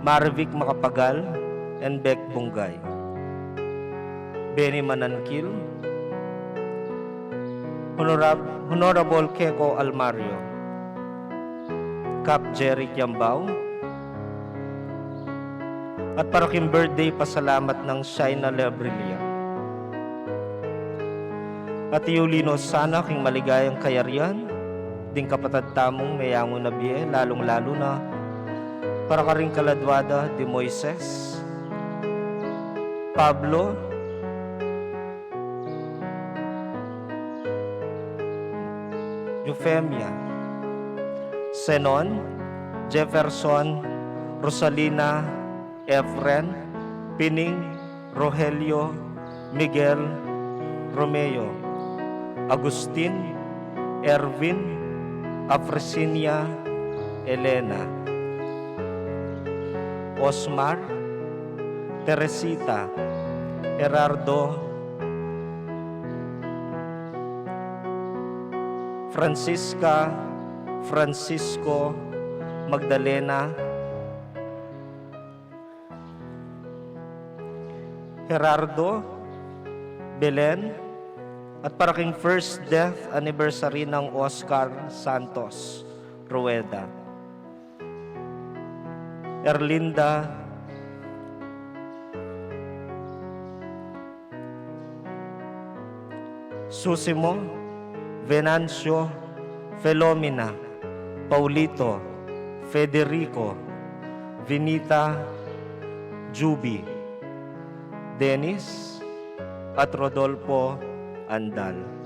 Marvic Macapagal and Beck Bungay. Benny Manankil, Honorable Keko Almario, Cap Jerry Kiambao, at paraking birthday pasalamat ng Shaina Lebrilia. At iulino sana king maligayang kayarian, ding kapatad tamong mayangon na biye, lalong-lalo na para ka rin kaladwada di Moises, Pablo, Eufemia, Senon, Jefferson, Rosalina, Efren, Pining, Rogelio, Miguel, Romeo, Agustin, Ervin, Afresinia, Elena, Osmar, Teresita, Gerardo, Francisca, Francisco, Magdalena, Gerardo, Belen, at paraking first death anniversary ng Oscar Santos Rueda, Erlinda, Susimo, Venancio, Felomena, Paulito, Federico, Vinita, Juby, Dennis, at Rodolfo Andal.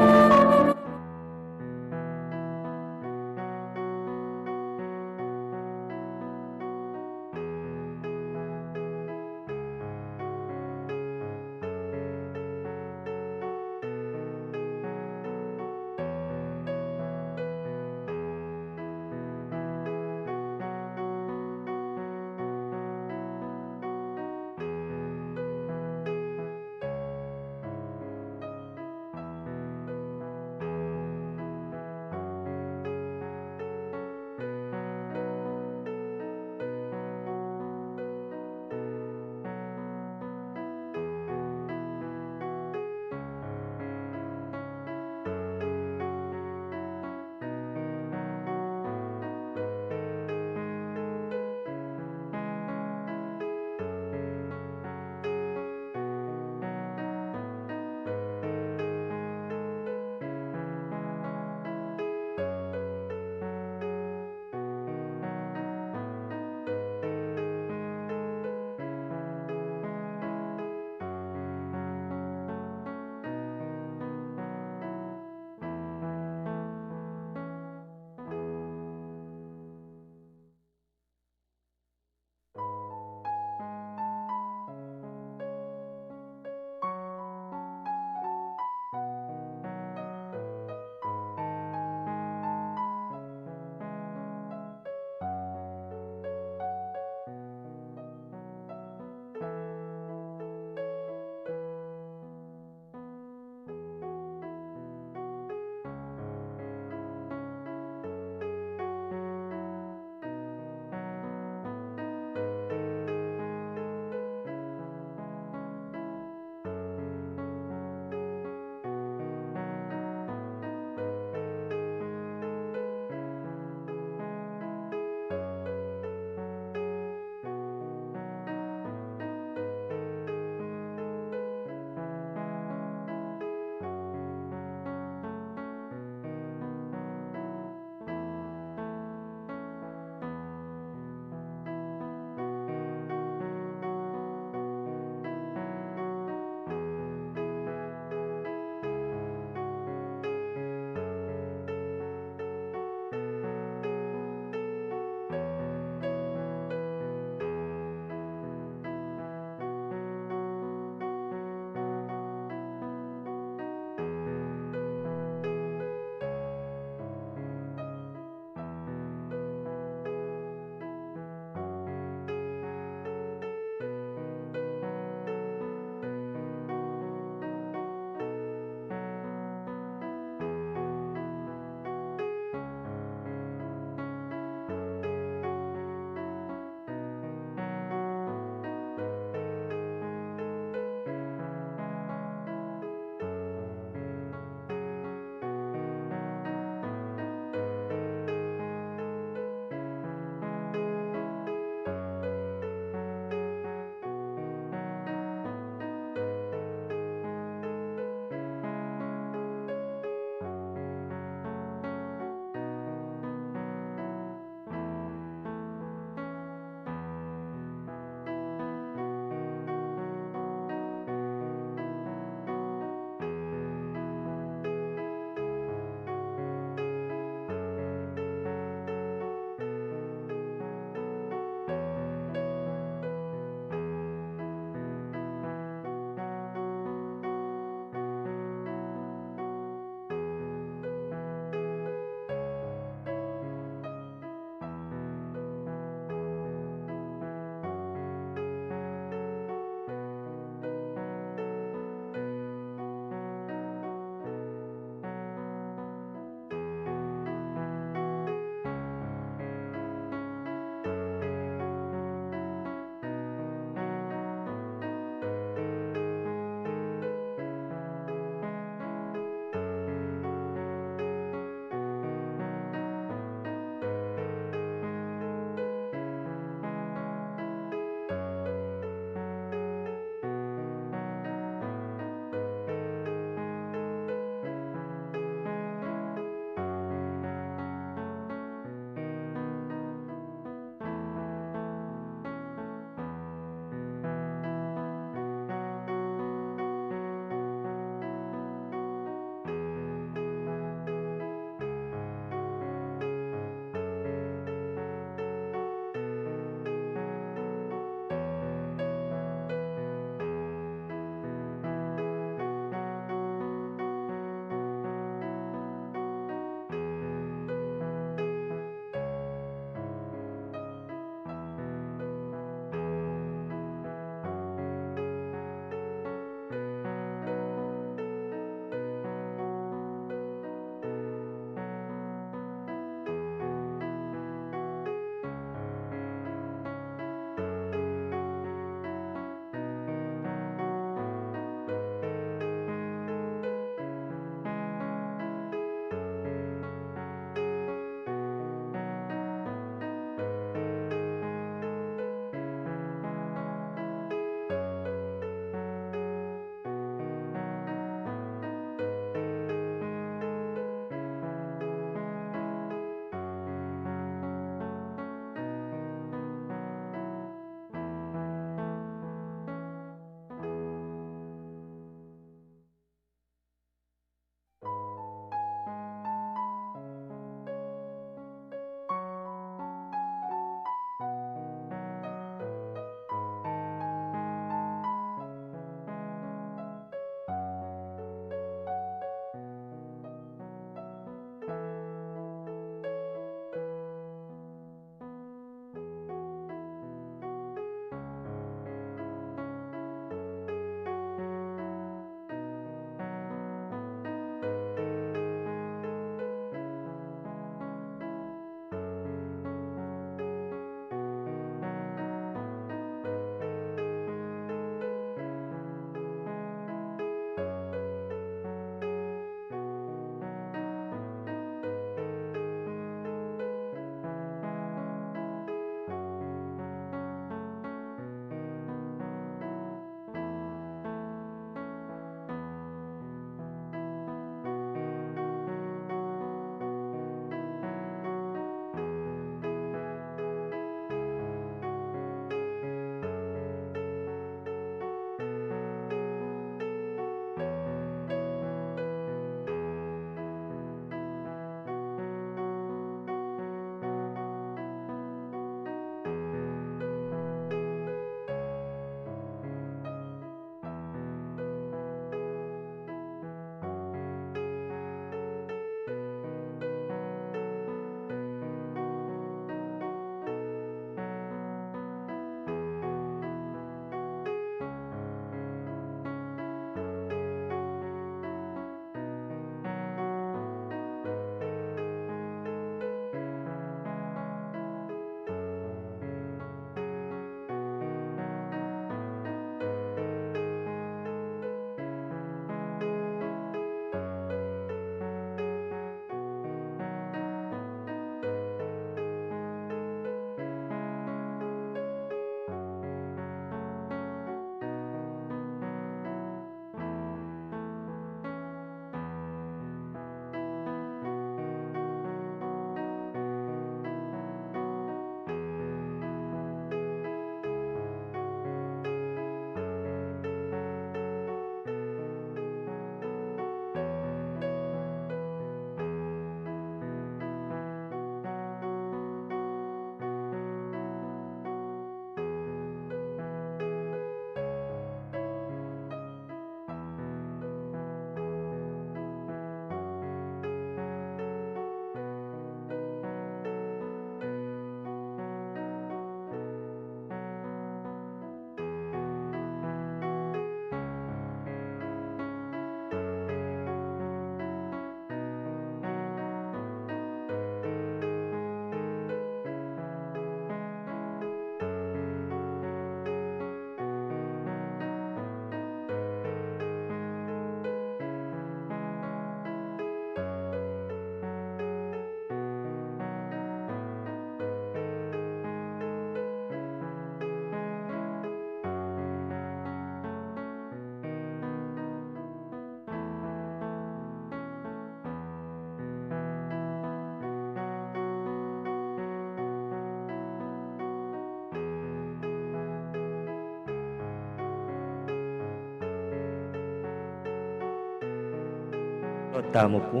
Tama po.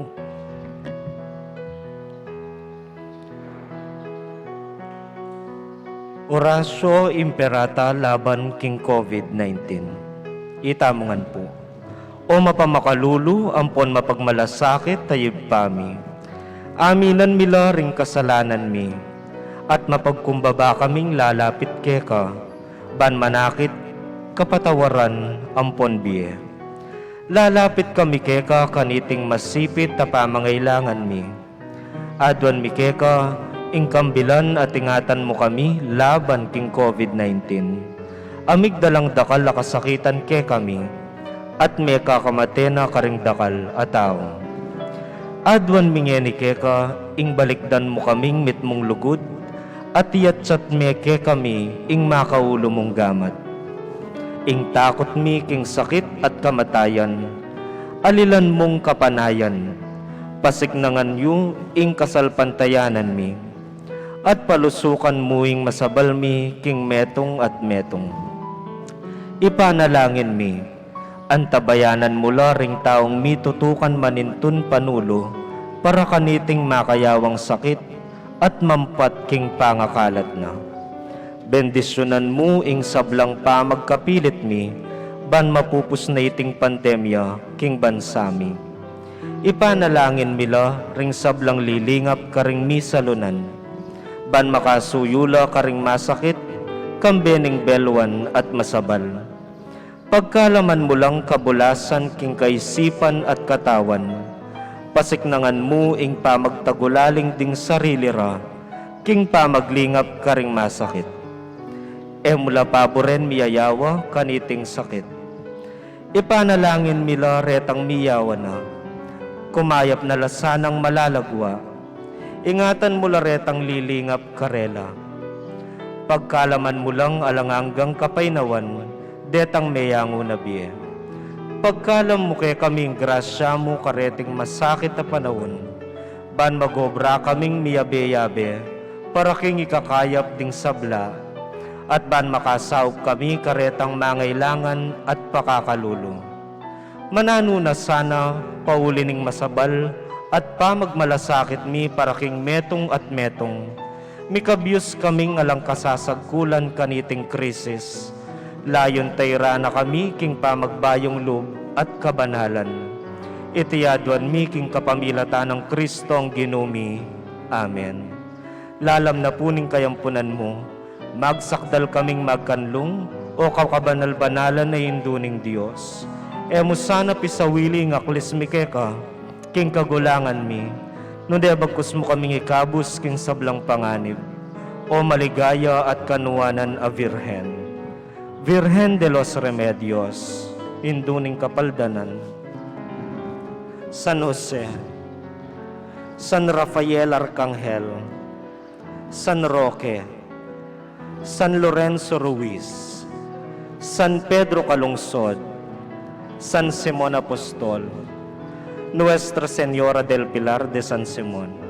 Orasyo Imperata laban king COVID-19. Itamongan po. O mapamakalulu, ampon mapagmalasakit tayib pami. Aminan mila ring kasalanan mi, at mapagkumbaba kaming lalapit keka, ban manakit kapatawaran ampon biye. Lalapit kami keka kaniting masipit ta pamangailangan mi. Adwan mi keka, ingkambilan at ingatan mo kami laban king COVID-19. Amig dalang dakal na kasakitan ke kami, at may kakamatena karing dakal ataw. Adwan mingeni keka, ing balikdan mo kaming mitmong lugod, at iyatsat me ke kami, ing makaulo mong gamat. Ing takot mi king sakit at kamatayan, alilan mong kapanayan, pasignangan yu ing kasalpantayanan mi, at palusukan mo ing masabal mi king metong at metong. Ipanalangin mi, antabayanan mula ring taong mitutukan manintun panulo, para kaniting makayawang sakit at mampat king pangakalat na. Bendisyonan mo ing sablang pa magkapilit mi, ban mapupus na iting pandemya king bansami. Ipanalangin mila ring sablang lilingap karing misalunan, ban makasuyula karing masakit, kambening belwan at masabal. Pagkalaman mo lang kabulasan king kaisipan at katawan, pasiknangan mo ing pamagtagulaling ding sarili ra, king pamaglingap karing masakit. Mula paboren miyayawa kaniting sakit. Ipanalangin mila retang miyawa na, kumayap na lasanang malalagwa, ingatan mo laretang lilingap karela. Pagkalaman mo lang alanganggang kapaynawan, detang meyango na biye. Pagkalam mo kay kaming grasya mo kareting masakit na panahon, ban magobra kaming miyabe-yabe, para king ikakayap ding sabla, at ban makasaog kami karetang mangailangan at pakakalulo. Mananuna sana paulining masabal, at pamagmalasakit mi para king metong at metong, mikabyos kaming alang kasasagkulan kaniting krisis, layon tayra na kami king pamagbayong loob at kabanalan. Itiyaduan mi king kapamilatan ng Kristong ginumi. Amen. Lalam na puning kayampunan mo, magsakdal kaming magkanlong, o kakabanal-banalan na induning Diyos. Emo sana pisawili nga klismikeka, king kagulangan mi, no debagkus mo kaming ikabus king sablang panganib, o maligaya at kanuwanan a Virhen. Virgen de los Remedios, induning kapaldanan. San Jose, San Rafael Arcangel, San Roque, San Lorenzo Ruiz, San Pedro Calungsod, San Simon Apostol, Nuestra Señora del Pilar de San Simon.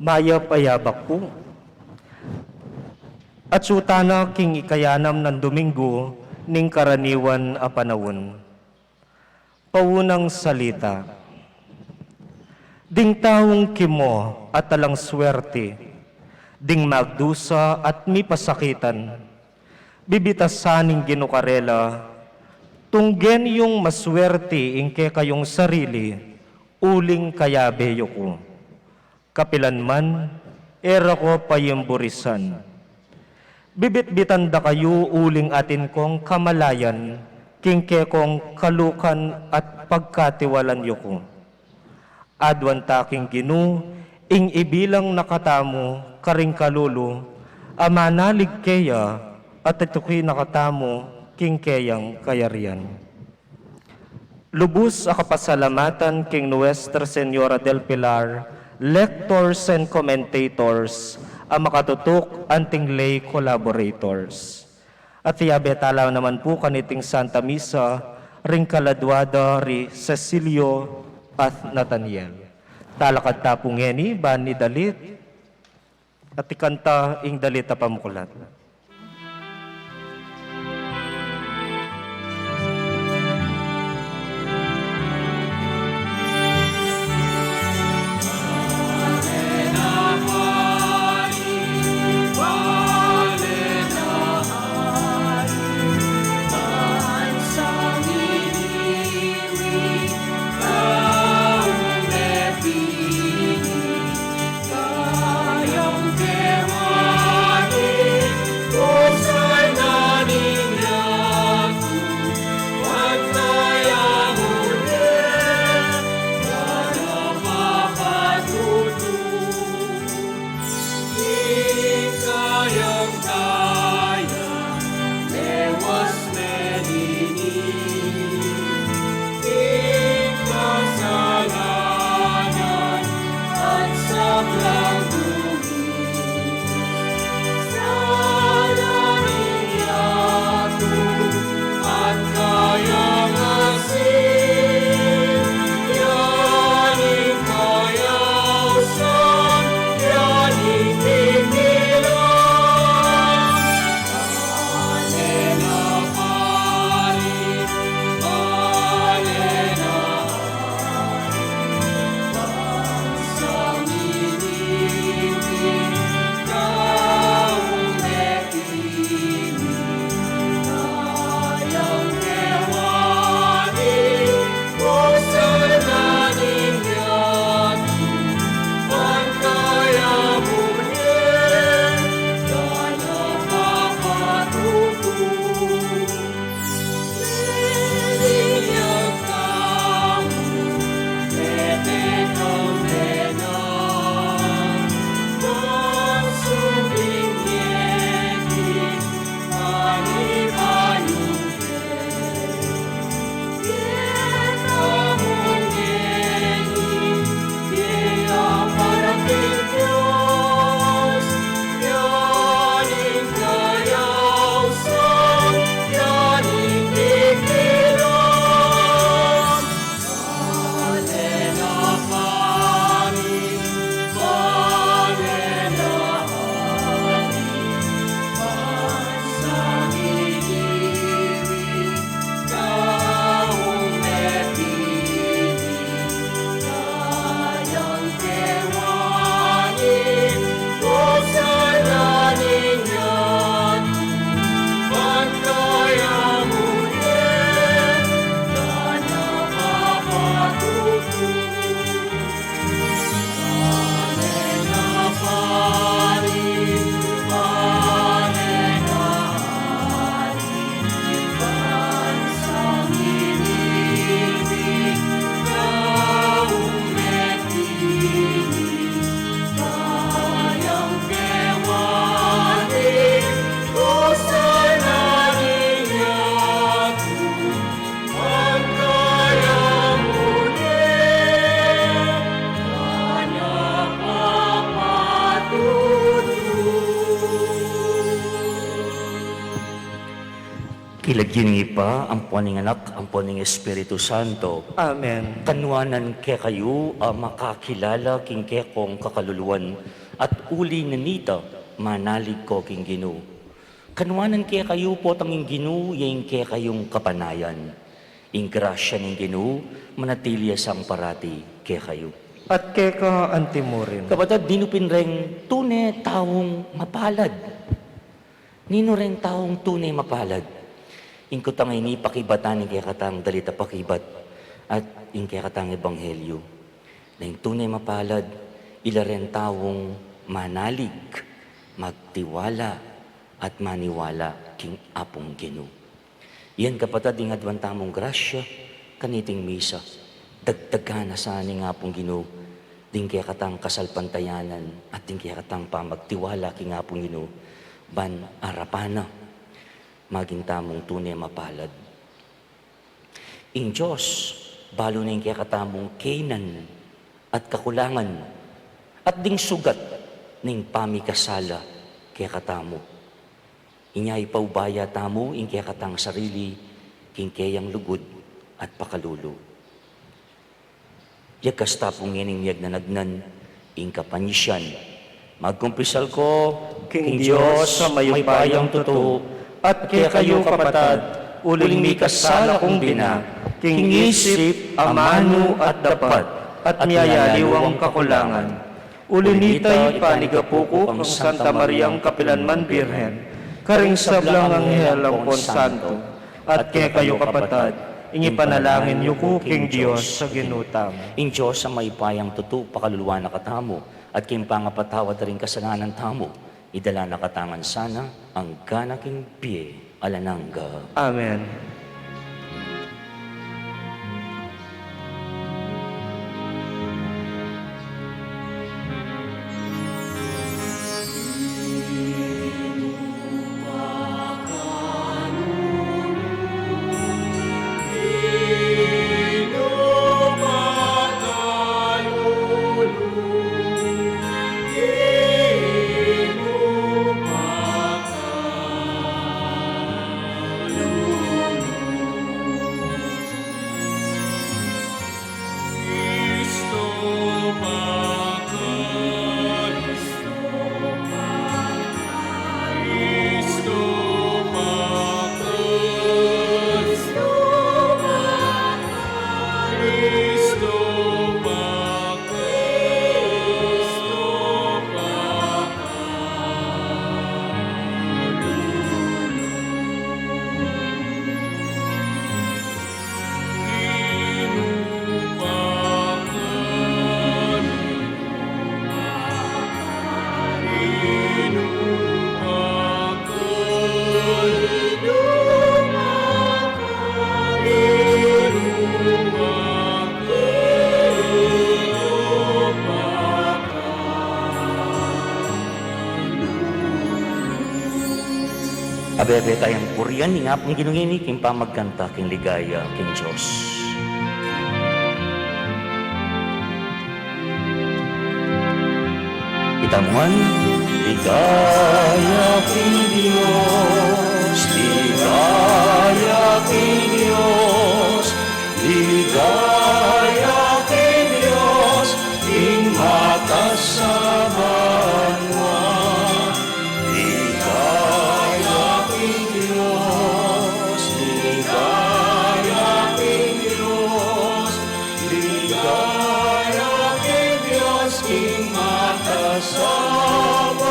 Mayap-ayabak po. At sutana king ikayanam ng Domingo ning karaniwan a panawon. Paunang salita. Ding taong kimo at talang swerte, ding magdusa at mi pasakitan, bibitasaning ginukarela, tunggen yung maswerte ingke kayong sarili, uling kayabeyo ko. Kapilan man, era ko payemburisan. Bibit-bitan da kayo uling atin kong kamalayan, kingke kong kalukan at pagkatiwalan yo ko. Adwan taking ginu, ing ibilang nakatamo, karing kalulo, amanalig kaya, at ituki nakatamo, kingkeyang kayarian. Lubos a kapasalamatan king Nuestra Señora del Pilar, lectors and commentators, ang makatutok anting lay collaborators. At iyabetala naman po kaniting Santa Misa, ring kaladwada ri Cecilio at Nathaniel. Talakad tapong ngeni, bani dalit, at ikanta ing dalita pamukulat. Kilagyin pa ang puning anak, ang puning Espiritu Santo. Amen. Kanwanan ke kayo makakilala king kekong kakaluluan at uli nanita manalig ko king Ginoo. Kanwanan ke kayo po tanging Ginoo yung ke kayong kapanayan. Ing grasya ng Ginoo manatilia sang parati ke kayo. At keka antimurin. Kapatid, dinupin ring tunay taong mapalad. Nino ring taong tunay mapalad. Ingko tangay ni pakibatan ng kaya katang dalita pakibat at yung kaya katang ebanghelyo. Na yung tunay mapalad, ila rin taong manalig, magtiwala at maniwala king apong Ginoo. Iyan kapatid, yung adwan tamong grasya, kaniting misa. Dagdagan na sa aning apong Ginoo, ding kaya katang kasalpantayanan at ding kaya katang pamagtiwala king apong Ginoo, ban arapana maging tamong tunay mapalad. Ing Diyos, balo na yung kaya katamong kainan at kakulangan at ding sugat ning pamikasala kaya katamo. Inyay paubaya tamo ing kaya katang sarili king kayang lugod at pakalulo. yakas tapong iningyag na nagnan, ingka panisyan. Magkumpisal ko, King Diyos sa mayupayang totoo, at kay kayo kapatad, uling mi kasala kong bina, king isip, amano at dapat, at niyayaliwang kakulangan. Ulinitay panigapuko ang Santa Mariang Kapilanman Birhen, karing sablang anghel ang Santo, at kay kayo kapatad, ingipanalangin niyo ko, King Diyos, sa ginutang. ing Diyos sa mayupayang totoo, pakaluluwa na katamo, at kim pangapatawad rin kasalanan tamo, idala na katangan sana, ang ganaking pie, alanangga. Amen. Abebe tayong purian, ni nga pong ginungini, kim pamagkanta, king ligaya, king Diyos. Itamuan, ligaya, king Diyos, ligaya, king Diyos, ligaya, king Diyos, king mata sa banwa. Ligaya, king Diyos, ligaya, king Diyos, ligaya, king Diyos, king mata sa banwa.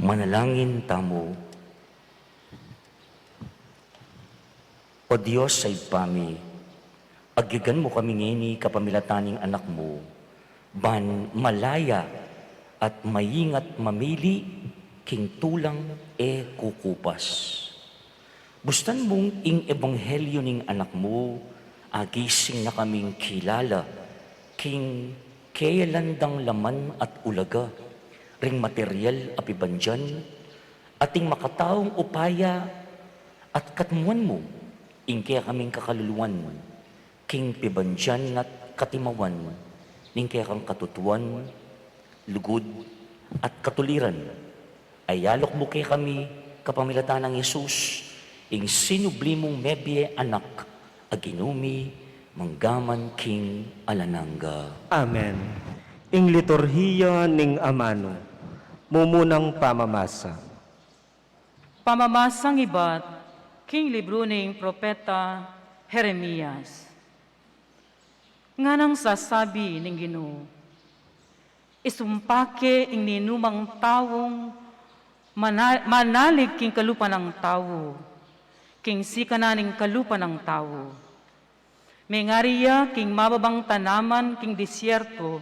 Manalangin tamo. O Diyos sa ipami, agigan mo kami ngini kapamilataning anak mo, ban malaya at maingat mamili, king tulang kukupas. Bustan mong ing ebanghelyo ning anak mo, agising na kaming kilala, king kailandang laman at ulaga, ring material apibandyan, ating makataong upaya, At katmuan mo, ingkaya kaming kakaluluan, king pibanjan at katimawan, ningkaya kang katutuan, lugod at katuliran. Ayalok mo kay kami, kapamilatan ng Yesus, ing sinubli mong mebye anak, aginumi, manggaman king alananga. Amen. Ing liturhiya ning amano, mumunang pamamasa. Pamamasang ibat, king libro ning propeta Jeremias. Nga nang sasabi ning Ginoo, isumpake ing ninumang tawong manalig king kalupa ng tao, king sikana ning kalupa ng tao. Mengariya king mababang tanaman king disyerto,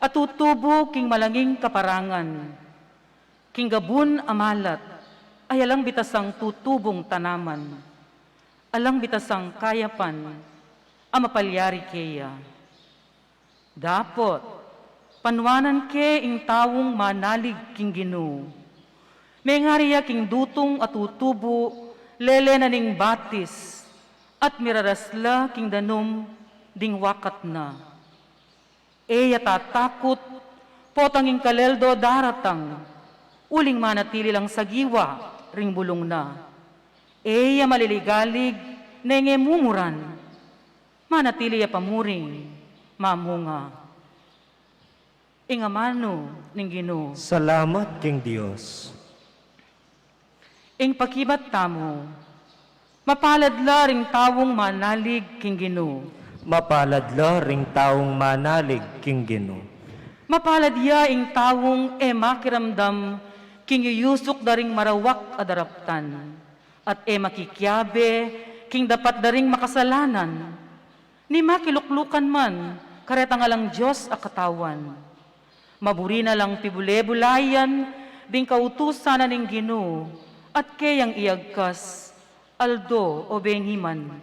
at tutubo king malanging kaparangan. King gabun amalat, ay alang bitasang tutubong tanaman. Alang bitasang kayapan, amapalyari keya. Dapot, panwanan ke ing tawong manalig king Ginoo. Mengariya king dutong at tutubo, lele na ning batis, at mirarasla king danom ding wakat na. Eya tatakot, potanging kaleldo daratang, uling manatili lang sa giwa, ring bulong na. Eya maliligalig, nengemumuran, manatili ya pamuring, mamunga. Ingamano ning Ginoo. Salamat king Dios. Ing pakibat tamo, mapaladla ring tawong manalig king Ginoo. Mapaladla ring taong manalig king Ginoo. Mapaladya ing tawong makiramdam king yuyusok daring marawak adaraptan. At makikyabe king dapat daring makasalanan. Ni makiluklukan man, karetang alang Diyos a katawan. Maburi na lang pibule-bulayan, ding kautusan na ning Ginoo, at kayang iagkas, aldo o bengiman.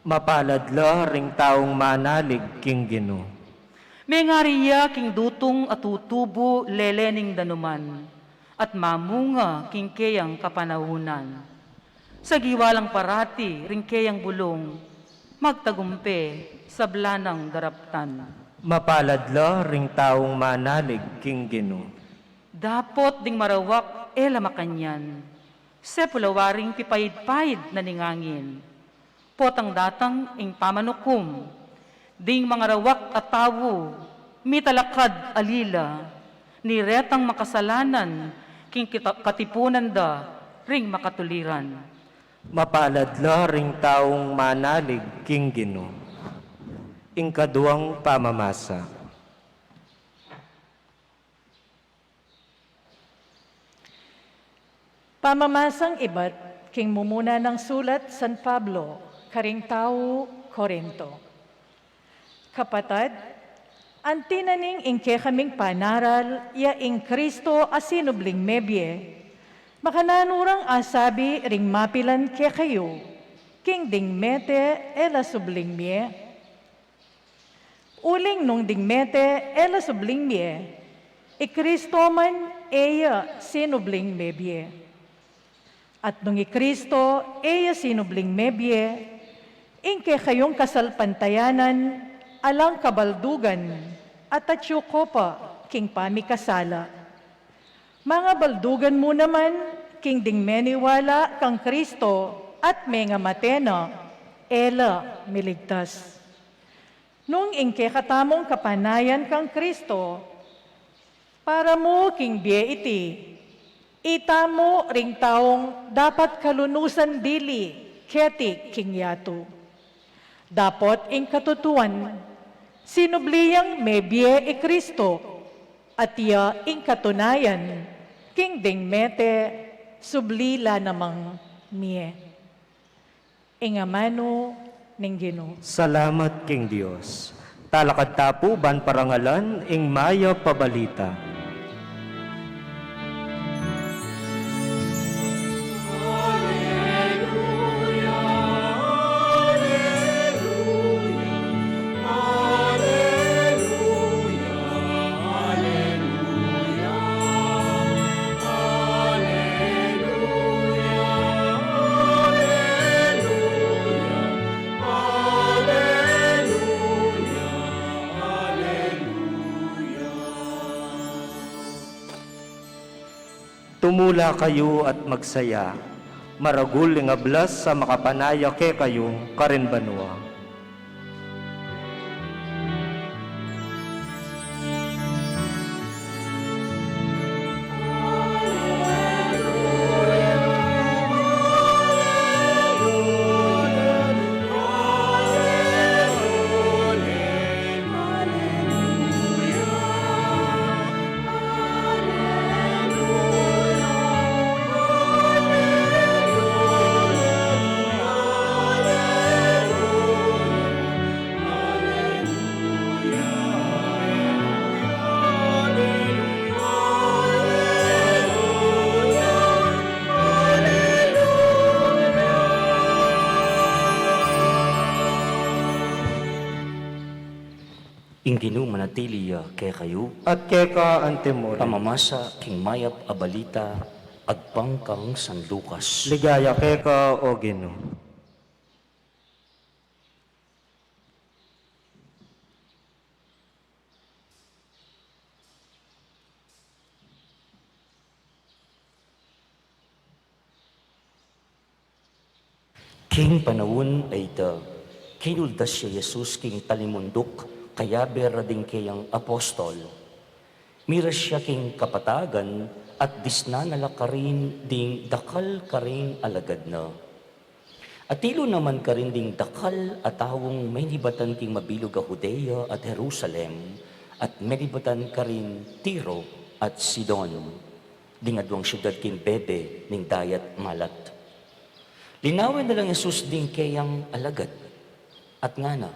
Mapaladla ring taong manalig king Ginoo. Mengariya king dutong at tutubo lelening danuman, at mamunga king kayang kapanahunan. Sa giwalang parati ring kayang bulong, magtagumpe sa blanang daraptan. Mapaladla ring taong manalig king Ginoo. Dapot ding marawak makanyan, sepulawaring pipayid-payid na ningangin. Potang datang ing pamanukom, ding mga rawak at tawo, mitalakad alila, ni retang makasalanan, king katipunan da, ring makatuliran. Mapaladla ring taong manalig king Ginoo. Ing kaduwang pamamasa. Pamamasang ibat, king mumuna ng sulat San Pablo, karing tao, Korinto. Kapatad, ang tinaning ingke kaming panaral, ya ing Kristo asinubling mebye, makananurang asabi ring mapilan ke kayo, king ding mete ela subling mie. Uling nung ding mete ela subling mie, Kristo man eya sinubling mebye. At nung Kristo eya sinubling mebye, ingke kayong kasalpantayanan, alang kabaldugan, at atyukopa, king pamikasala. Mga baldugan mo naman, king ding meniwala kang Kristo, at mga matena, ela miligtas. Nung ingke katamong kapanayan kang Kristo, para mo king bie iti, itamo ring taong dapat kalunusan dili, keti king yato. Dapat ing katutuan, sinubliyang may bie Kristo, at iya ing katunayan, king ding mete, sublila namang mie. Ingamano ning Ginoo. Salamat king Dios. Talakad tapuban parangalan ing maya pabalita. Tumula kayo at magsaya. Maragul nga ablas sa makapanaya ke kayo, karin banwa. Inginu manatiliya kaya kayo, At keka antemore. pamamasa king mayap abalita, agpangkang San Lucas. Ligaya keka o Ginoo. King panawon ay ita, kinuldas siya Jesus king talimundok, kaya bera din kayang apostol. Mira siya king kapatagan, at disna nalakarin ding dakal karing alagad na. Atilo naman karin ding dakal at tawong may nibatan king mabilog a Judea at Jerusalem, at may nibatan karin Tiro at Sidon. Dingadwang syudad king bebe ning dayat malat. Linawin na lang Jesus din kayang alagad. At nga na,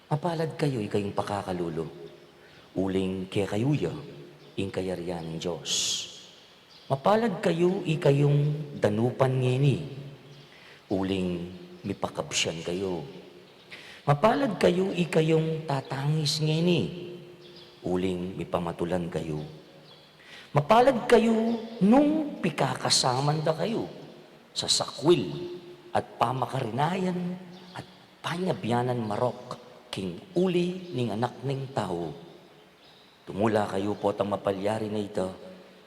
mapalad kayo ikayong pakakalulo. Uling kaya kayuya, ing kayarian ng Diyos. Mapalad kayo ikayong danupan ngini. Uling mipakabsyan kayo. Mapalad kayo ikayong tatangis ngini. Uling mipamatulan kayo. Mapalad kayo nung pikakasaman da kayo sa sakwil at pamakarinayan at panyabyanan marok king uli ning anak ning tao. Tumula kayo po ang mapalyari na ito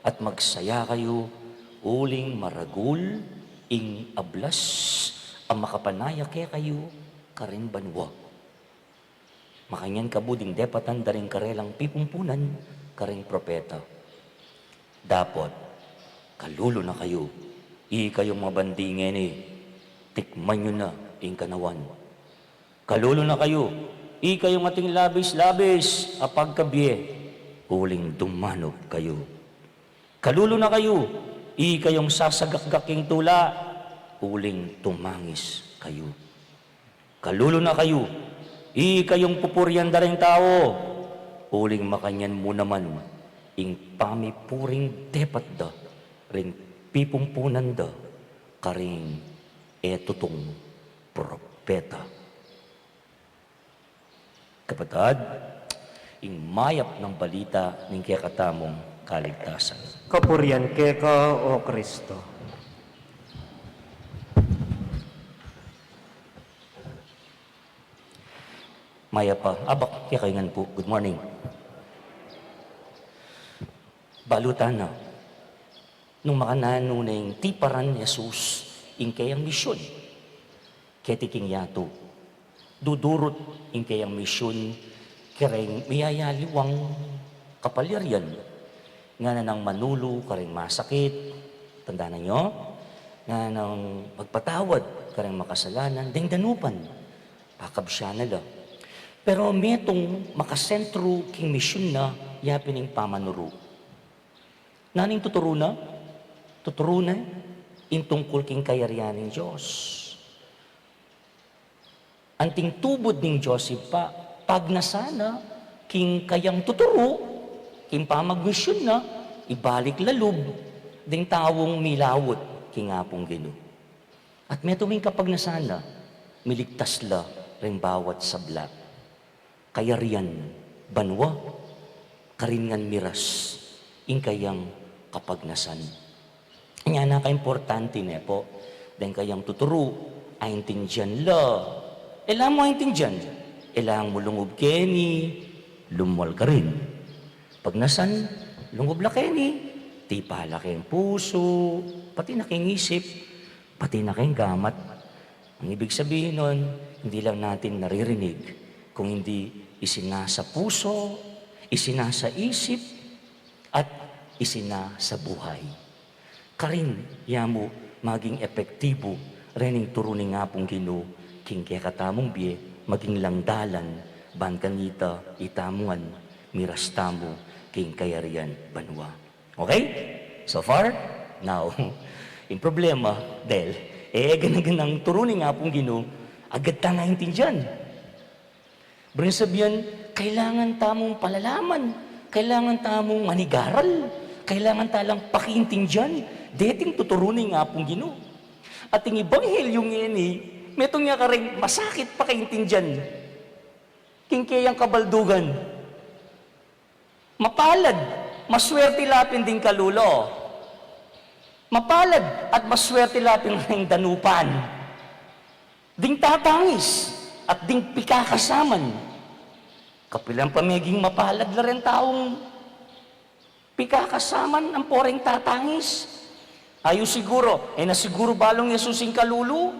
at magsaya kayo uling maragul ing ablas ang makapanaya kaya kayo karin banwa. Makanyan kabuding depatan daring karelang pipumpunan karing propeta. Dapat kalulo na kayo. Kayong mga bandingen tikman nyo na ing kanawan. Kalulo na kayo, kayong ating labis-labis, apagkabye, uling dumanog kayo. Kalulo na kayo, kayong sasagakgaking tula, uling tumangis kayo. Kalulo na kayo, kayong pupuryan daring tao, uling makanyan mo naman, ing pamipuring depat da, ring pipumpunan da karing etutong propeta. Kapatid, ing mayap ng balita ng kakatamong kaligtasan. Kapurian keka o Kristo. Maya pa, abak, kakaingan po. Good morning. Balutan na. Nung makanano na yung tiparan ni Jesus, ing kayang misyon, ketiking yato, dudurot ing kayang misyon, kareng miyayaliwang kapalyaryan, nga na nang manulo, kareng masakit, tanda na nyo, nga nang magpatawad, kareng makasalanan, ding danupan, pakabsya nila. Pero metong makasentro king misyon na, yapin ing pamanuro. Naning tuturo na, in tungkol king kayarian ng Diyos. Anting tubod ng Diyos pa, pag nasana, king kayang tuturo, king pamagmisyon na, ibalik lalub, ding tawong milawot, king apong Ginoo. At may tuming kapag nasana, miligtas la rin bawat sabla. Kayarian, banwa, karingan miras, ing kayang kapag nasan. Nga naka-importante na po, dahil kayang tuturo, aintindihan la. Ilang mo aintindihan? Ilang mo lungob keni, lumwal ka rin. Pag nasan, lungob la keni, Ti pala kayong puso, pati na kayong isip, pati na kayong gamat. Ang ibig sabihin nun, hindi lang natin naririnig, kung hindi isinasa puso, isinasa isip, at isinasa buhay. Karin, yamo, maging epektibo, rening turuning nga pong Ginoo, king kaya katamong biye, maging langdalan, ban kanita, itamuan, mirastamo, king kayarian, banwa. Okay? So far? Now, yung problema, Del, ganang turunin nga pong Ginoo, agad ta nga intindihan. Bring sabihan, kailangan tamong palalaman, kailangan tamong manigaral, kailangan talang pakiintindihan, dating tuturunin nga pong Ginoo. At yung ibanghelyong ini, metong nga ka rin masakit pakiintindihan. Kingkayang kabaldugan. Mapalad, maswerte lapin din kalulo. Mapalad at maswerte lapin rin danupan. Ding tatangis at ding pikakasaman. Kapilang pamiging mapalad na rin taong pikakasaman ang poreng tatangis. Ayo siguro, nasiguro balong Yesusing kalulu,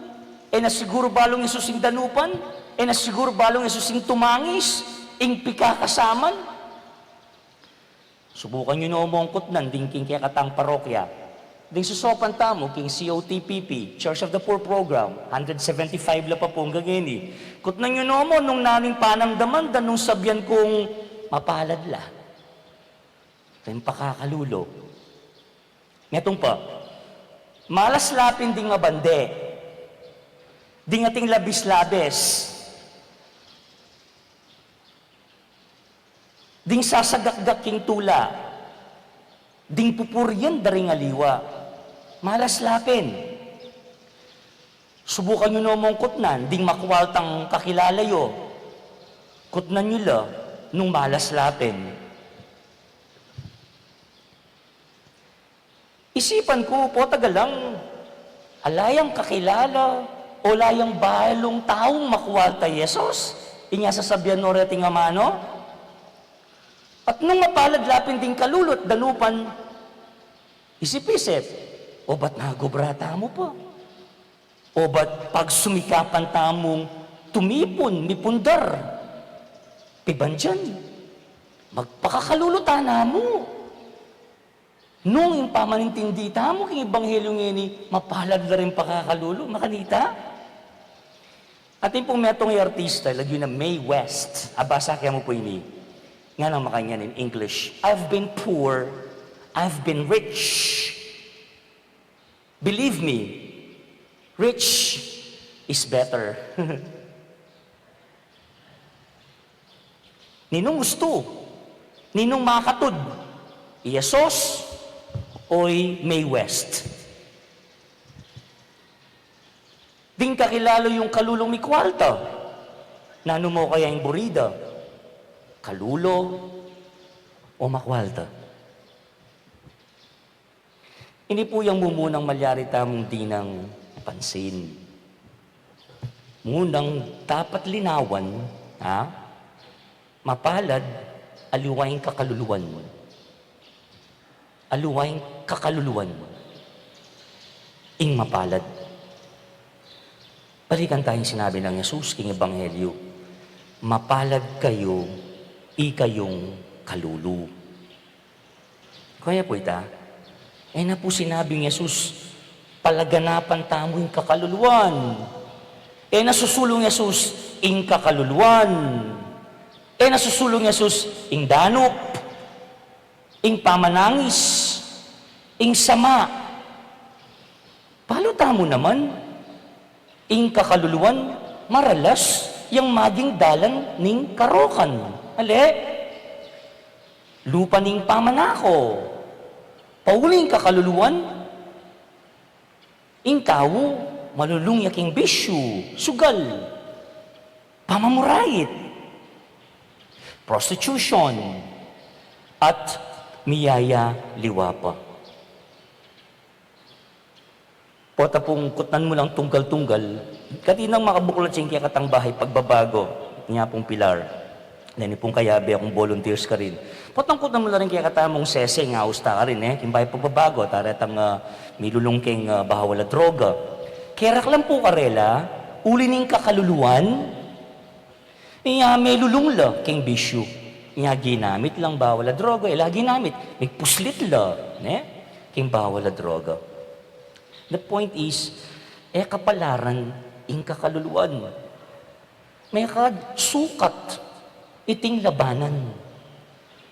nasiguro balong Yesusing danupan, nasiguro balong Yesusing tumangis, ing pikakasaman. Subukan nyo na umungkot nan, ding king kaya katang parokya. Ding susopan tamo, king COTPP, Church of the Poor Program, 175 la pa pong gagini. Kut na nyo na mo, nung naming panamdaman, nung sabyan kong mapalad la. Rin pakakalulo. Ngetong pa, malas lapin ding mabande, ding ating labis-labis, ding sasagakgak king tula, ding pupuryan daring aliwa, malas lapin. Subukan nyo namang kutnan, ding makwaltang kakilalayo, kutnan nyo la, nung malas lapin. Isipan ko po tagalang, alayang kakilala, o layang balong taong makwalta Yesus, inya sasabihan no reting amano, at nung mapalad lapin din kalulot, danupan, isip-isip, o ba't nagobrata mo pa? O ba't pag sumikapan tamong tumipon, mipundar, piban dyan, magpakakalulutan na mo. Nung yung pamanintindi tamo, king ibanghelyong ini, mapalad na rin pakakalulo, makanita. At yung pong metong artista, lagyan na Mae West, abasa kaya mo po ini. Nga nang makanyan in English, I've been poor, I've been rich. Believe me, rich is better. Ninong gusto, ninong makatud, Yesus, oy Mae West. Ding kakilalo yung kalulong mi kwalta. Nano mo kaya yung burida? Kalulo o makwalta? Hindi po yung mumunang malyari tamong dinang pansin. Munang dapat linawan, mapalad, aliwaing kakaluluwan mo. Aluwaing kakaluluwan mo. Ing mapalad. Balikan tayong sinabi ng Jesus, king Ebanghelyo, mapalad kayo, ikayong kalulu. Kaya po ita, na po sinabing Jesus, palaganapan tamo yung kakaluluwan. Nasusulong Jesus, ing kakaluluwan. Nasusulong Jesus, ing danop, ing pamanangis, ing sama. Palo tamo naman, ing kakaluluwan, maralas, yung maging dalan ning karokan. Ale, lupa ning pamanako, pauling kakaluluwan, ing kawo, malulung yaking bisyo, sugal, pamamurait, prostitution, at miyaya liwapa. Pota pong kutnan mo lang tunggal-tunggal, katinang makabuklat siyang kaya katang bahay pagbabago, niya pong pilar. Dahil pong kayabi akong volunteers ka rin. Potangkot na mo na rin kaya katamong sese nga usta ka rin kimbay pagbabago, taretang milulong keng bahawala droga. Kerak lang po karela, uli ning kakaluluan, may lulong la keng bisyo. Ginamit lang bawala droga, ginamit, may puslit la, keng bawala droga. The point is, kapalaran ing kakaluluan. May kad sukat, iting labanan.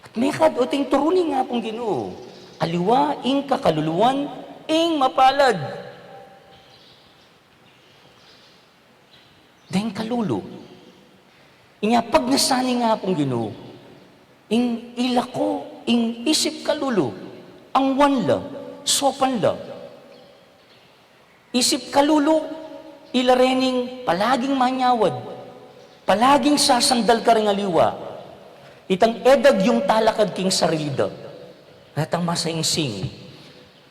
At may kad uting turunin nga pong Ginoo. Aliwa ing kakaluluan ing mapalad. Dahil kalulo. Inya pag nasani nga pong Ginoo, ing ilako, ing isip kalulo, ang wanla, sopan la. Isip kalulo, ilarening palaging manyawad, palaging sasandal ka rin aliwa. Itang edag yung talakad king sarilida. Natang masaing-sing.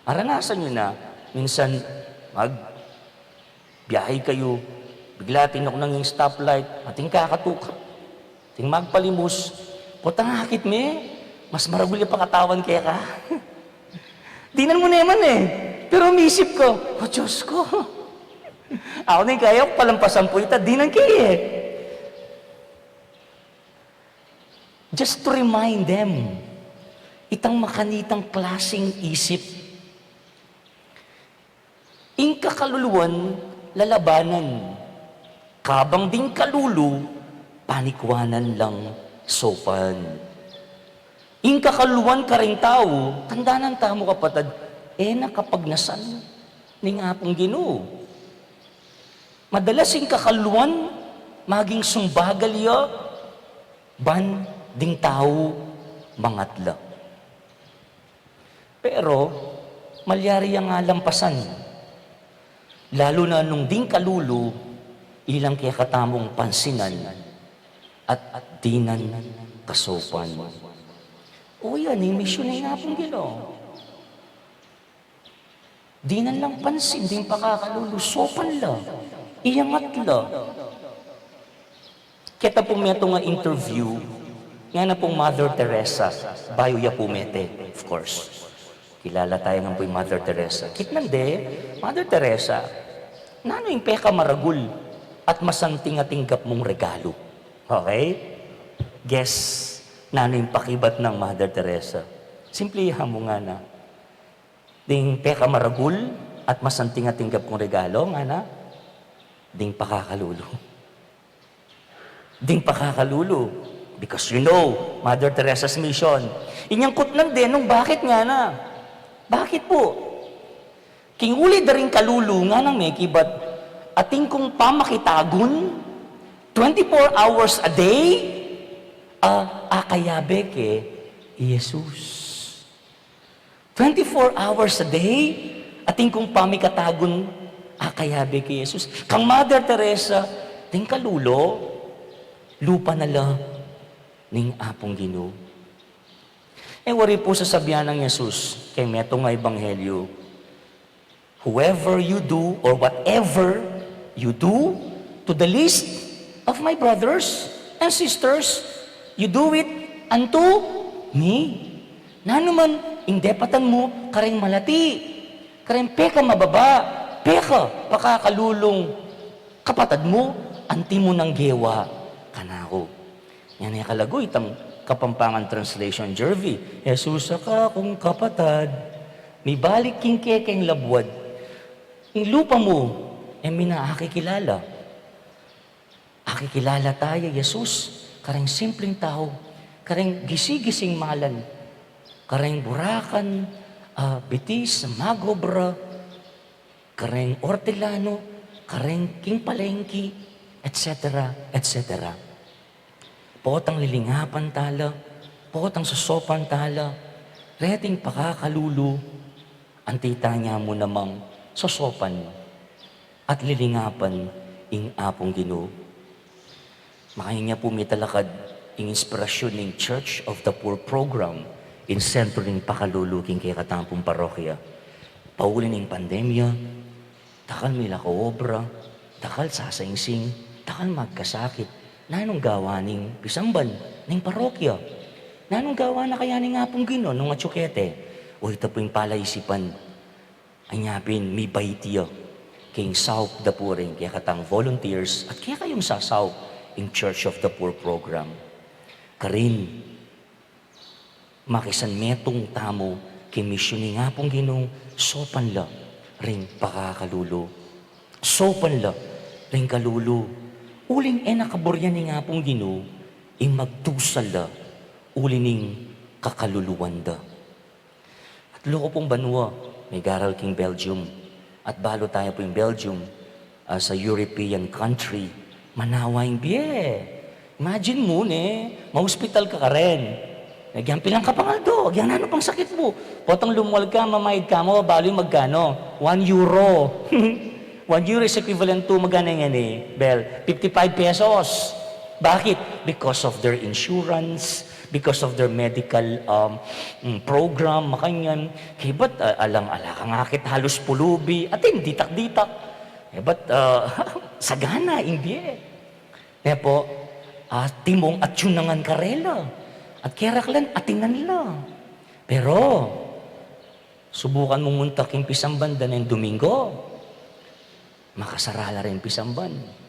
Aranasan nyo na, minsan biyahe kayo, bigla tinok nang yung stoplight, ating kakatuka, ating magpalimos, putang hakit me, mas maragulya pa katawan kaya ka. Dinan mo naman pero umisip ko, Diyos ko, ako na kaya ko palampasan po ita, dinan kaya Just to remind them, itang makanitang klaseng isip. Ing kakaluluan, lalabanan. Kabang ding kalulu, panikwanan lang sopan. Ing kakaluluan ka ring tao, tandaan tamo kapatid, nakapagnasan ning apong Ginoo. Madalas ing kakaluluan, maging sumbagalya, ban ding tao mangatla. Pero, malyari ang lampasan. Lalo na nung ding kalulo, ilang kaya katamong pansinan at dinan kasopan. O yan, misyon na nga pong Ginoo. Dinan lang pansin, din pakakalulo, sopan la, iyangat la. Kita po may nga interview, nga na pong Mother Teresa, bayo ya pumete, of course. Kilala tayo nga po yung Mother Teresa. Kitnande, Mother Teresa, nano yung peka maragul at masanting-atinggap mong regalo. Okay? Guess, nano yung pakibat ng Mother Teresa. Simplihan mo nga na. Ding peka maragul at masanting-atinggap mong regalo, nga na, ding pakakalulo. Ding pakakalulo. Because you know, Mother Teresa's mission. Inyangkot ng denong, bakit nga na? Bakit po? King uli da rin kalulu nga ng mekibat, ating kong pamakitagun, 24 hours a day, akayabe ke Jesus. 24 hours a day, ating kong pamikatagun, akayabe ke Jesus. Kang Mother Teresa, ting kalulo, lupa na lang, ning apong Ginoo. Wari po sa sabihan ng Jesus, kay meto nga ebanghelyo, whoever you do or whatever you do to the least of my brothers and sisters, you do it unto me. Nanuman, indepatan mo, karing malati, karing peka mababa, peka, pakakalulong, kapatad mo, anti mo ng gewa, kanako. Yan ay kalagoy, itang Kapampangan Translation, Jervy. Jesus ka kung kapatad, may balik king kekeng labwad. Yung lupa mo, akikilala. Akikilala tayo, Jesus, kareng simpleng tao, kareng gisi-gising malan, kareng burakan, bitis, magobra, kareng ortelano, kareng king palengki, etc., etc. Potang lilingapan tala, potang susopan tala, reting pakakalulu, antita niya mo namang susopan at lilingapan ing apong Ginoo. Makain niya po may talakad ing inspirasyon ng Church of the Poor program in sentro ng pakalulu king kaya katampong parokya. Pauli ng pandemya, takal may lakaobra, takal sasaingsing, takal magkasakit, nanong gawa ning pisamban, ning parokya. Nanong gawa na kaya ni nga pong Ginoo nung atsukete. O ito po yung palaisipan. Anyapin, mi baitiya. King South the Puring, kaya katang volunteers, at kaya kayong sasaw in Church of the Poor program. Karin, makisan metong tamo, kimisyon nga pong Ginoo, sopan la, ring pakakalulo. Sopan la, ring kalulo. Uling nakaburyan ni nga pong Ginoo, magdusal la, ulining kakaluluwan da. At loko pong banwa, may garal king Belgium. At balo tayo po yung Belgium sa European country. Manawang biye. Imagine mo, ma-hospital ka rin. Nagyan pilang ka pa nga do. Nagyan ano pang sakit mo. Potong lumuwal ka, mamayad ka mo, balo yung magkano? 1 euro. 1 euro is equivalent to magkano yan Bel? 55 pesos. Bakit? Because of their insurance, because of their medical program, makanyan. Kaya ba't alang-ala ka nga kit halos pulubi, atin, ditak-ditak. Kaya ba't sagana, hindi Kaya po, timong at yunangan karela. At keraklan, atinan la. Pero, subukan mong muntaking pisamban da ng Domingo. Makasarala rin pisamban.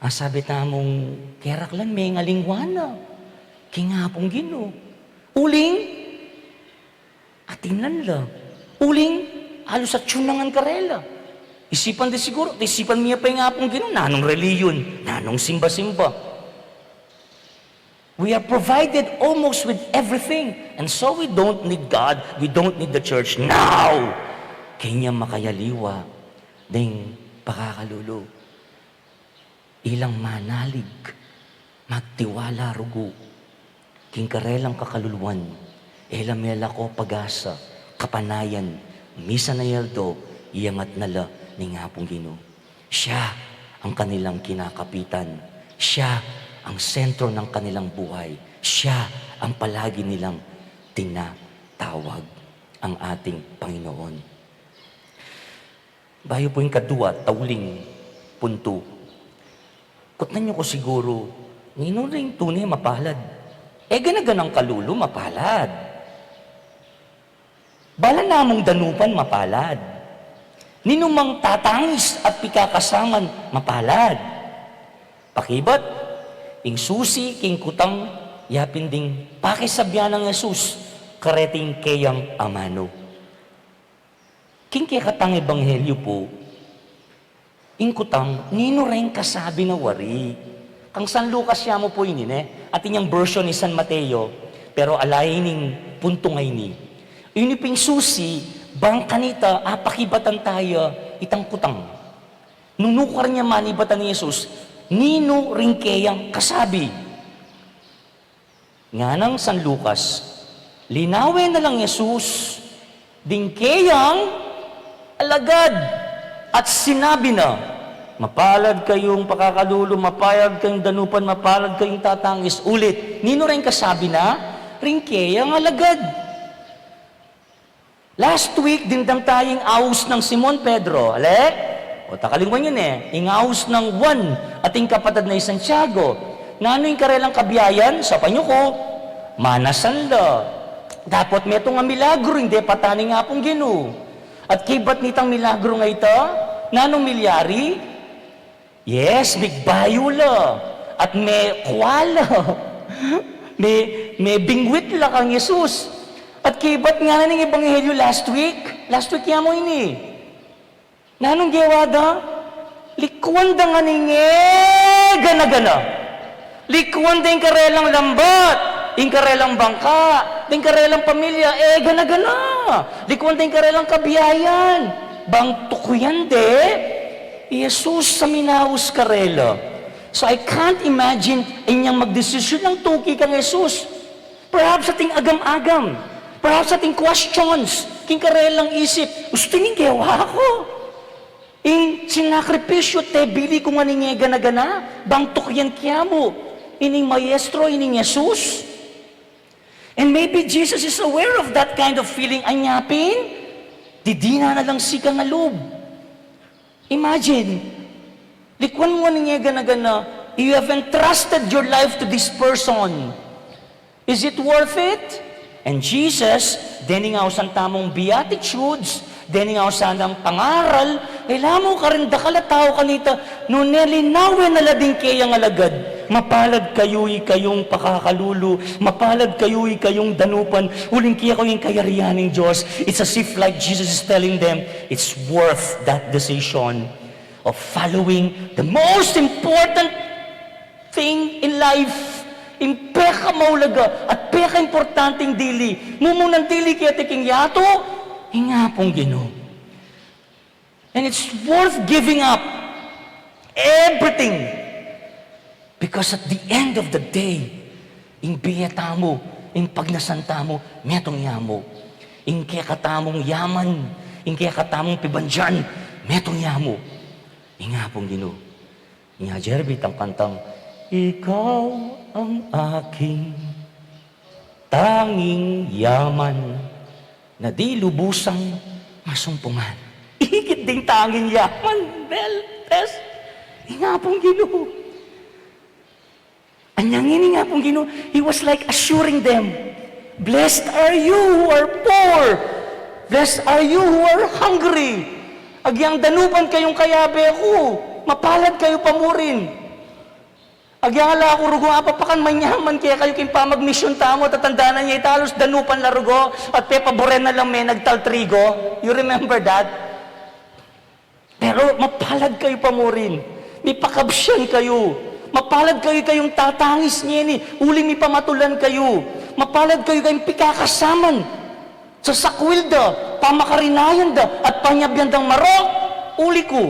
Sabi tamong, keraklan, may ngalingwana. Kingapong Ginoo. Uling, atinan la. Uling, halos at yunangan karela. Isipan di siguro, isipan niya pa yung ngapong Ginoo. Nanong reliyon, nanong simba-simba. We are provided almost with everything. And so we don't need God, we don't need the church now. Kanya makayaliwa, ding pakakalulo. Ilang manalig, magtiwala rugo, kingkarelang kakaluluan, elamela ko pag-asa, kapanayan, misa na yaldo, iyangat nala ni ngapong Ginoo. Siya ang kanilang kinakapitan. Siya ang sentro ng kanilang buhay. Siya ang palagi nilang tinatawag, ang ating Panginoon. Bayo po yung kadua, tauling punto. Kutnan nyo ko siguro, nino rin tunay mapalad. Ganaganang kalulo, mapalad. Bala namong danupan, mapalad. Ninumang tatangis at pikakasaman, mapalad. Pakibat, ing susi, king kutang, yapin ding pakisabyan ng Jesus, kareting kayang amano. King kaya katang ebanghelyo po, ingkutang, nino rin kasabi na wari. Kang San Lucas siya mo po at inyang version ni San Mateo, pero alay ning punto ngay ni. Iniping susi, bang kanita, pakibatan tayo, itang kutang. Nunukar niya manibatan ni Jesus, nino rin kayang kasabi. Nga ng San Lucas, linawin na lang Jesus, ding kayang alagad. At sinabi na, mapalad kayong pakakalulo, mapayag kayong danupan, mapalad kayong tatangis. Ulit, nino rin kasabi na, ringkey ang alagad. Last week, dindang tayong aus ng Simon Pedro. Ale? O takalingwan yun Ingaus ng Juan, ating kapatid na Santiago. Nano yung karelang kabiyayan? Sa panyo ko, manasan la. Dapat may itong milagro, hindi pataning nga pong Ginoo. At kibat nitang milagro nga ito, nanong milyari? Yes, bigbayo la. At may kwala. may bingwit la kang Jesus. At kibat nga na ng ebanghelyo last week. Last week yamo ini. Nanong gewada? Likuan da nga gana-gana. Likuan da yung karelang lambat. Yung karelang bangka. Yung karelang pamilya. Gana-gana. Likuan da yung karelang kabiyayan. Bang tukuyan de. Jesus sa minaus karela. So I can't imagine inyang magdesisyon ng tuki kang Jesus. Perhaps ating agam-agam. Perhaps ating questions. King karelang isip. Gusto niyong gawa ako. In sinakripisyo te, bili ko nga ninyo gana-gana. Bang tukyan kya mo. Ining maestro, ining Jesus. And maybe Jesus is aware of that kind of feeling. Anyapin, didina na lang sika nga loob. Imagine, likuan mo ninyo gana-gana, you have entrusted your life to this person. Is it worth it? And Jesus, deni nga usan tamong beatitudes, deni nga usan ang pangaral, mo ka rin dakala tao kanita, no nelinawen na lading kayang alagad. Mapalad kayo'y kayong pakakalulu, mapalad kayo'y kayong danupan, uling kaya kayong kayarianing Diyos. It's as if like Jesus is telling them, it's worth that decision of following the most important thing in life. In peka maulaga at peka importanteng dili. Mumunang dili kaya tiking yato, hinga pong Ginoo. And it's worth giving up everything. Because at the end of the day, in biyata mo, in pagnasanta mo, metong yamo. In kaya katamong yaman, in kaya katamong pibandyan, metong yamo. Hinga pong Ginoo. Hinga Jerby, ang kantang, ikaw ang aking tanging yaman na di lubusang masumpungan. Ihigit ding tanging yaman, Bel. Nga pong Ginoo. Anyangin nga pong Ginoo, He was like assuring them, blessed are you who are poor. Blessed are you who are hungry. Agyang danupan kayong kayabe ko. Mapalad kayo pamurin. Agyang ala ako rugo apapakan manyaman kaya kayo kin pamagmisyon tamo tatandaan niya italos danupan larugo at pepaboren na lang may nagtaltrigo. You remember that? Pero mapalad kayo pamurin. May pakabsyan kayo. Mapalad kayo kayong tatangis niya ni. Uli may pamatulan kayo. Mapalad kayo kayong pikakasaman. Sa sakwilda, pamakarinayan da, at panyabyandang marok, uli ko.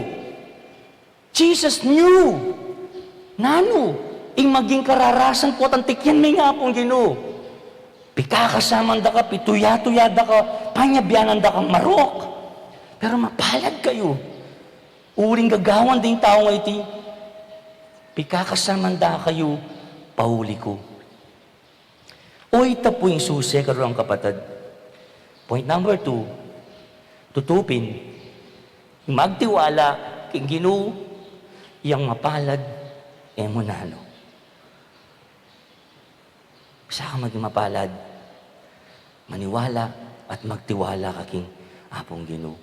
Jesus knew. Nano, ing maging kararasan po, tantikyan may nga pong Ginoo. Pikakasaman da ka, pituya-tuya da ka, panyabyanan da kang marok. Pero mapalad kayo. Uling gagawan ding tao nga iti. Pikakasaman da kayo, pauli ko. O ita po yung susi, karong kapatid. Point number 2, tutupin, magtiwala, king Ginoo, yang mapalad, emonano. Sa ka maging mapalad, maniwala at magtiwala kaking apong Ginoo.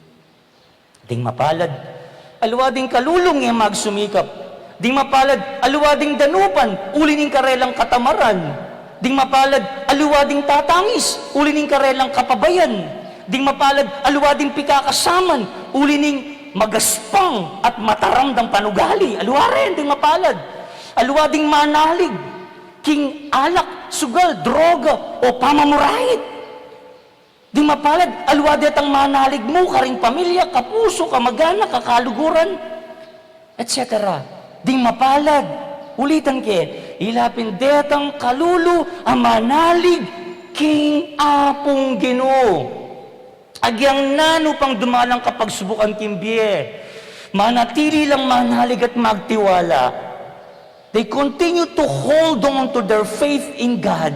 Ding mapalad, aluwading kalulong nga magsumikap. Ding mapalad, aluwading danupan, ulining karelang katamaran. Ding mapalad, aluwading tatangis, ulining karelang kapabayan. Ding mapalad, aluwading pikakasaman, ulining magaspang at mataramdang panugali. Aluwarin, ding mapalad. Aluwading manalig, king alak, sugal, droga, o pamamurahit. Di mapalad, aluwadet ang manalig mo, karing pamilya, kapuso, kamagana, kakaluguran, etc. Di mapalad, ulitan ke, ilapin detang kalulu, ang manalig, king apong Ginoo. Agyang nano pang dumalang kapag subukan kimbye, manatili lang manalig at magtiwala. They continue to hold on to their faith in God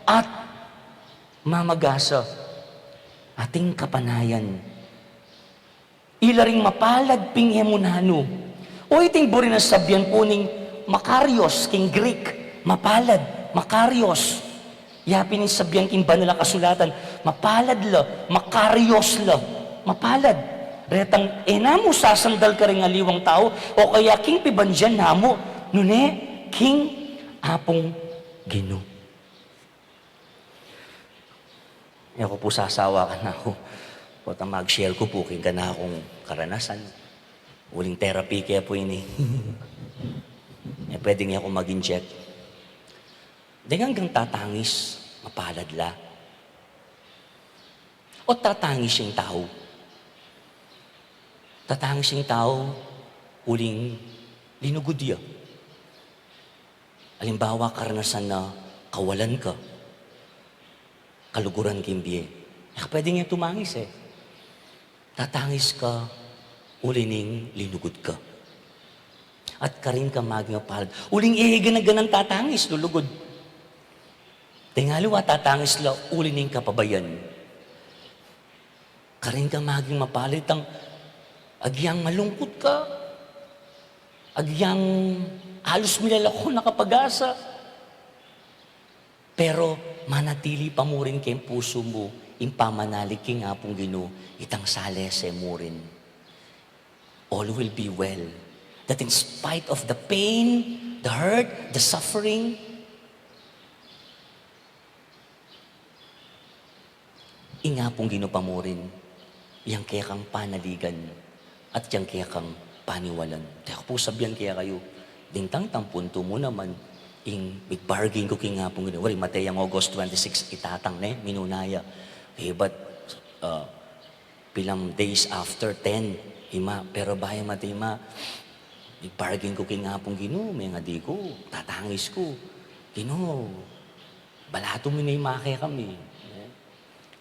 at mamagasa ating kapanayan. Ilaring mapalad ping emunano. O iting buri na sabyan po ning Makarios, king Greek. Mapalad, Makarios. Yapin ning sabyan king banala kasulatan. Mapalad la, Makarios la. Mapalad. Retang enamo sasandal ka rin aliwang tao o kaya king pibanjan namo. Nune, king apong Ginoo. Ako po sasawa ka na ako. O mag-share ko po king ka na akong karanasan. Uling therapy kaya po ini. Pwede nga ako mag-inject. Dengan hanggang tatangis, mapalad la. O tatangis yung tao. Tatangis yung tao, uling linugod ya. Halimbawa, karanasan na kawalan ka, kaluguran kimbiye. Pwede nga tumangis eh. Tatangis ka, ulining linugod ka. At karin ka maging mapalad. Uling ihigan tatangis, lulugod. Tingaliwa, tatangis la, ulining kapabayan. Karin ka maging mapalit ang agyang malungkot ka, agyang Halos milala ko nakapag-asa. Pero manatili pa mo rin kay puso mo, impamanalig king nga pong Ginoo, itang salese mo rin. All will be well. That in spite of the pain, the hurt, the suffering, inga pong Ginoo pa mo rin, yang kaya kang panaligan at yang kaya kang paniwalan. Kaya po sabihan kaya kayo, dintang punto mo naman, bargain ko king nga pong Ginoo. Wari, Mateyang August 26, itatang minunaya. But, pilang days after 10, pero bahay Matey bargain ko king nga pong Ginoo, may nga di ko, tatangis ko. Ginoo, balato mo na kaya kami.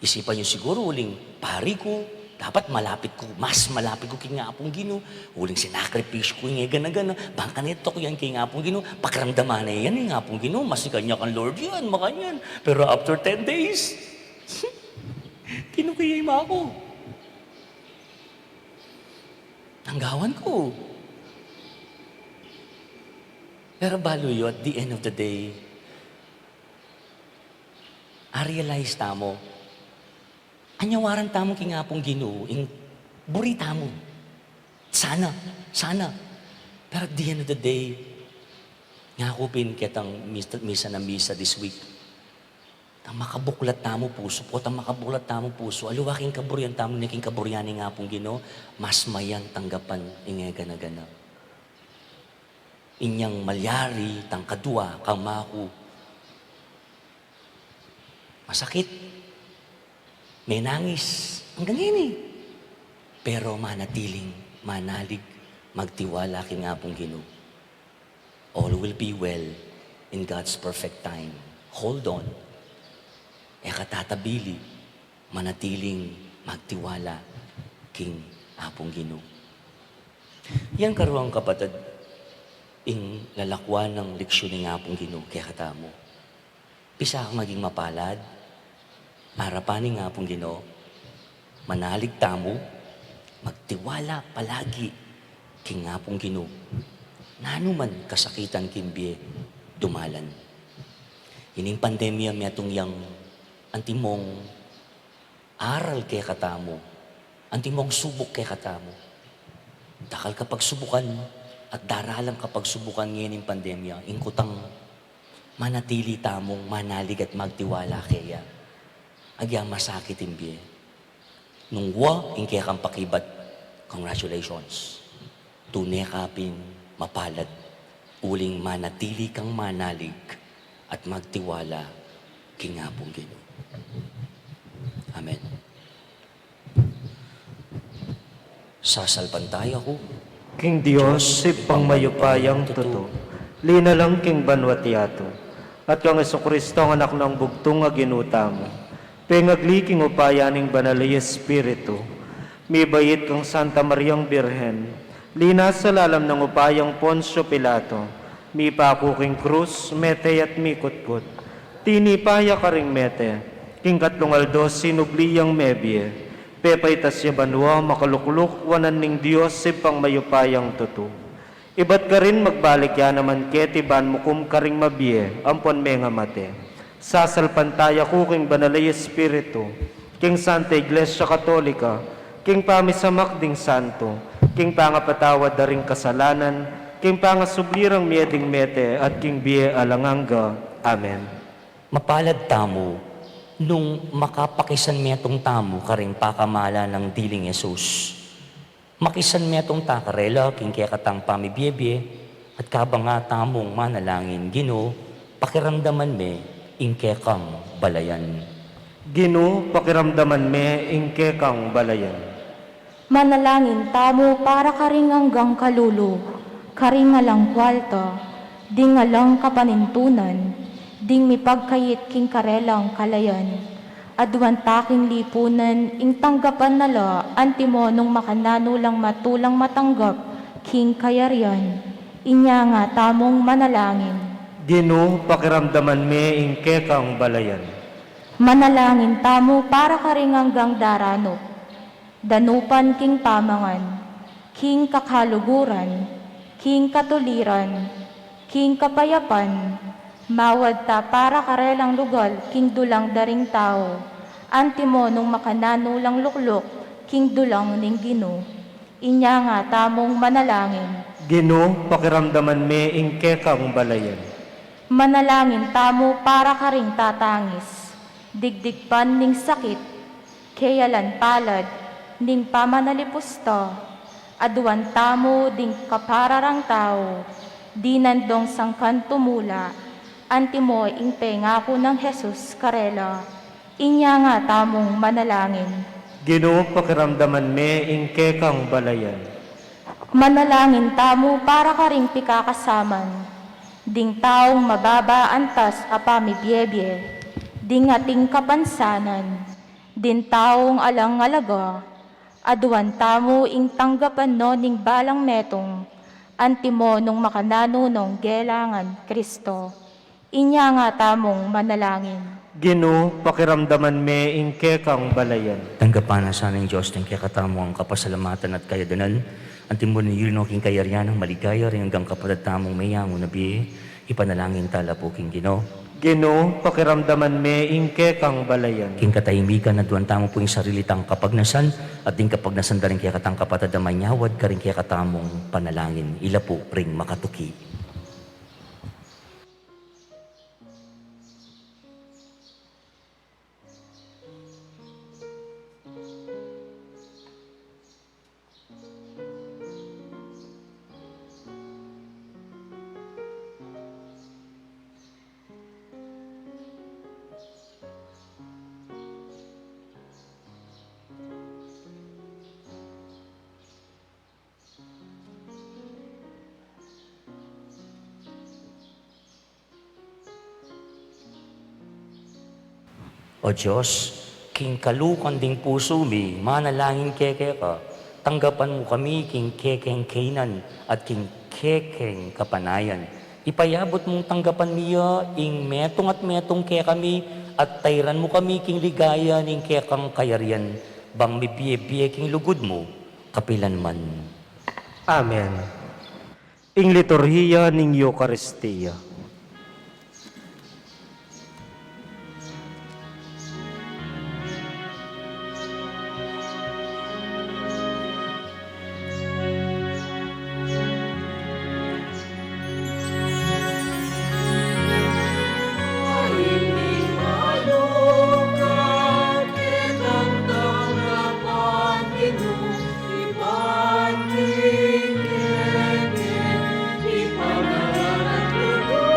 Isipan nyo siguro, uling pari ko, dapat mas malapit ko king nga pong Ginoo. Uling sinakripisyo ko yung gana-gana. Bangka nito ko yan king nga pong Ginoo. Pakiramdaman na yan nga pong Ginoo. Mas kanya kang Lord yan, makanyan. Pero after 10 days, kinukiyay mo ako. Nanggawan ko. Pero balo yun, at the end of the day, I realize tamo, anyawaran tamo king nga pong Ginoo, buri tamo. Sana. Pero at the end of the day, nga ko kitang misa this week, ang makabuklat tamo puso, aluwaking kaburyan tamo, niking kaburyani nga pong Ginoo, mas mayan tanggapan, gana-gana. Inyang malyari, tang kadwa, kang maku. Masakit. May nangis. Hanggang ini. Pero manatiling, manalig, magtiwala king nga pong Ginoo. All will be well in God's perfect time. Hold on. Katatabili, manatiling, magtiwala king apong Ginoo. Yan karuang kapatid, lalakwan ng leksyon ng apong Ginoo kaya katamo. Pisa kang maging mapalad, harapanin nga pong Ginoo, manalig tamo, magtiwala palagi king nga pong Ginoo. Nanuman kasakitan kimbiye, dumalan. Ining pandemya miyatong yang antimong aral kay katamo, antimong subok kay katamo. Dakal kapag subukan at daralang kapag subukan ngayon ng pandemya, ingkutang manatili tamong manalig at magtiwala kaya. Agyang masakit imbiye. Nung kaya kang pakibat, congratulations. Tunay kapin, mapalad. Uling manatili kang manalig at magtiwala kingapong Ginoo. Amen. Sasalpan tayo ko. King Dios, sipang mayupayang tuto, linalang king banwatiato, at kang Kristo ang anak ng bugtong nga ginuta mo, pengagli king upayaning banalay Espiritu, may bayit kang Santa Mariang Birhen, linas sa lalam ng upayang Poncio Pilato, mi paku king krus, mete at mikutkut, tinipaya ka ring mete, king katlungaldos sinubliyang mebye, pepay tasya banwa makalukluk wanan ning Dios sipang mayupayang tutu. Ibat ka rin magbalik ya naman ketiban mukum karing mabiye ampon menga mate. Sasalpantaya ko king banalay Espiritu, king Santa Iglesia Katolika, king pamisamak ding santo, king pangapatawad daring kasalanan, king pangasublirang mieding mete at king biye alanganga. Amen. Mapalad tamo, nung makapakisan metong tamo karing pakamala ng diling Yesus. Makisan metong takarela, king kaya katang pamibiyebye, at kabang nga tamong manalangin, Ginoo, pakiramdaman me, ingke kang balayan. Ginoo, pakiramdaman me, ingke kang balayan. Manalangin tamo para karing hanggang kalulo, karing alang kwalta, ding alang kapanintunan, ding mipagkayit king karelang kalayan, aduan taking lipunan, ing tanggapan nala, antimo nung makananulang matulang matanggap, king kayarian, inya nga tamong manalangin. Ginoo, pakiramdaman me, ingke kang balayan. Manalangin tamo para karing hanggang darano, danupan king pamangan, king kakaluguran, king katuliran, king kapayapan, mawad ta para karelang lugal, king dulang daring tao, antimo nung makananulang luklok, king dulang ning Gino. Inya nga tamong manalangin, Gino, pakiramdaman me ingkekang balayan. manalangin tamo para karing tatangis, digdigpan ning sakit, kayalan palad, ning pamanalipusta, aduan tamo ding kapararang tao, di nandong sangkan tumula, antimo ing pengako ng Jesus karela, inya nga tamong manalangin. Gino, pakiramdaman me ingkekang balayan. Manalangin tamo para karing pikakasaman, ding taong mababa antas apami biebie, ding ating kapansanan, din taong alang-alaga, aduan tamo ing tanggapan no ning balang metong, antimo nung makananunong gelangan Kristo. Inya nga tamong manalangin. Gino, pakiramdaman me ingkekang balayan. Tanggapan na sana ng Diyos ng kakatamo ang kapasalamatan at kayadanan. Antimon ni Yulino king kayaryan ng maligaya rin hanggang kapatid tamong mayango na biye. Ipanalangin tala po king Gino. Gino, pakiramdaman me ingkekang balayan. King katahimikan na duwan tamo po yung sarilitang kapagnasan at din kapagnasan da rin kaya katang kapatid na manyawad ka rin kaya katamong panalangin. Ila po ring makatuki. O Diyos, king kalukan ding puso mi, manalangin keke ka. Tanggapan mo kami king kekeng kainan at king kekeng kapanayan. Ipayabot mong tanggapan miya ing metong at metong ke kami at tayran mo kami king ligaya ning kekang kayarian. Bang mibiye-biye king lugod mo, kapilan man. Amen. Ing liturhiya ning Eucharistia. Ipangalan at lugar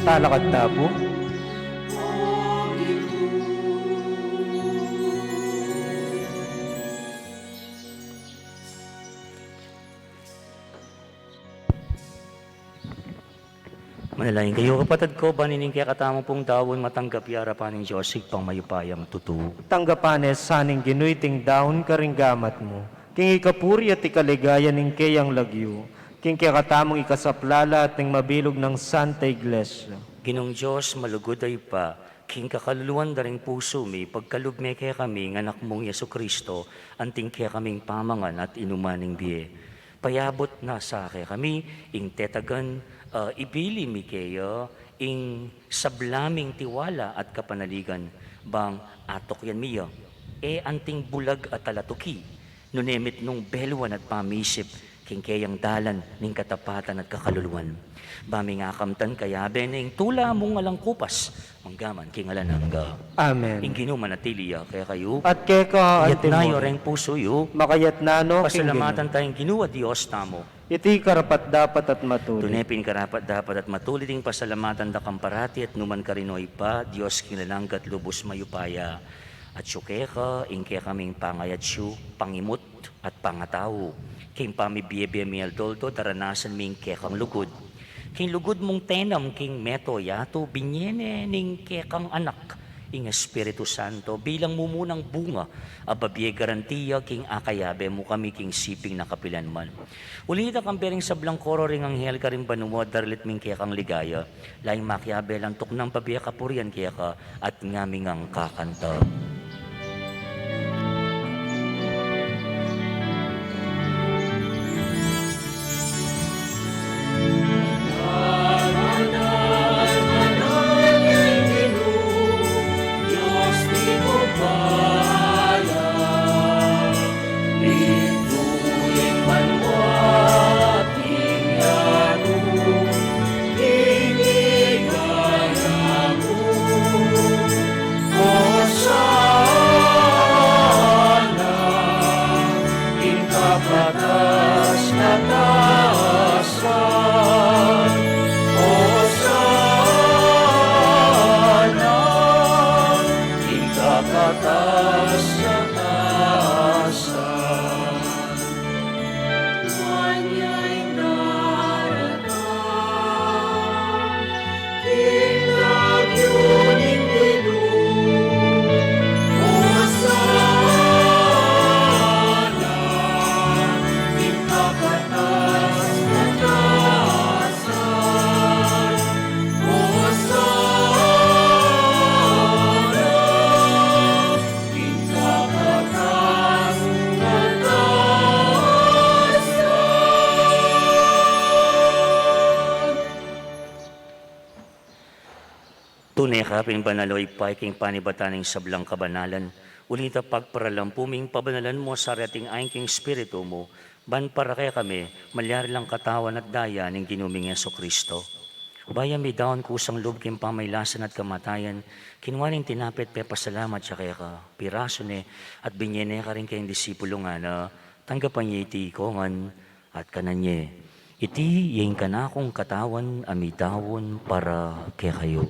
Talakad Tabo. Manalangin kayo, kapatid ko, banining kaya katamang pong dawon matanggap yarapan ng Diyos, pang mayupayang tutu. Tanggapanes saning ginuiting daon karinggamat mo. King ikapuri at ikaligaya ning kayang lagyo. King kaya katamong ikasaplala at ning mabilog ng Santa Iglesia. Ginong Diyos, malugod ay pa, king kakaluluan da rin puso mi, pagkalugme kaya kami, ng anak mong Yesu Kristo, anting kaya kaming pamangan at inumaning biye. Payabot na sa kaya kami, ing tetagan, ibili mi kayo, ing sablaming tiwala at kapanaligan, bang atok yan miyo, anting bulag at talatuki, nunemit nung beluan at pamisip, king kayang dalan ning katapatan at kakaluluan. Baming akamtan kaya beneng tula mong alang kupas, manggaman king alanangga. Amen. Ing ginumanatiliya kaya kayo, At keka yat na antimony. yoreng puso yu, Makayat na no, King pasalamatan Gino. tayong ginuwa Diyos tamo. Iti karapat dapat at matuloy. Tunepin karapat dapat at matuloy ding pasalamatan da kamparati at numan karinoy pa, Diyos kinalanggat lubos mayupaya. At syukeka, ingke kaming pangayat syu, pangimut at pangataw. King pamibiyebiye mi aldoldo, daranasan ming kekang lugod. King lugod mong tenam, king meto yato, binyene ning kekang anak, ing Espiritu Santo, bilang mumunang bunga, ababiye garantiya, king akayabe mo kami, king siping nakapilan man. Ulita kang bering sablang koro ring anghel ka rin banuwa, darlit ming kekang ligaya, laing makyabe lang tuknang babiya kapurian kaya ka, at ngaming ang kakanta. Tunay ka, pinbanaloy pa, king panibataning sablang kabanalan, ulita pagparalampuming pabanalan mo sa rating aing king spirito mo, ban para kaya kami, malyari lang katawan at daya ng ginuming Yeso Kristo. Bayan may daon kusang loob king pamaylasan at kamatayan, kinuwaning tinapit pe pasalamat siya kaya ka, piraso ne, at binyene ka rin kayong disipulo nga na, tanggapan niya iti kongan at kananye. Iti yung kanakong katawan amidawon para kaya kayo.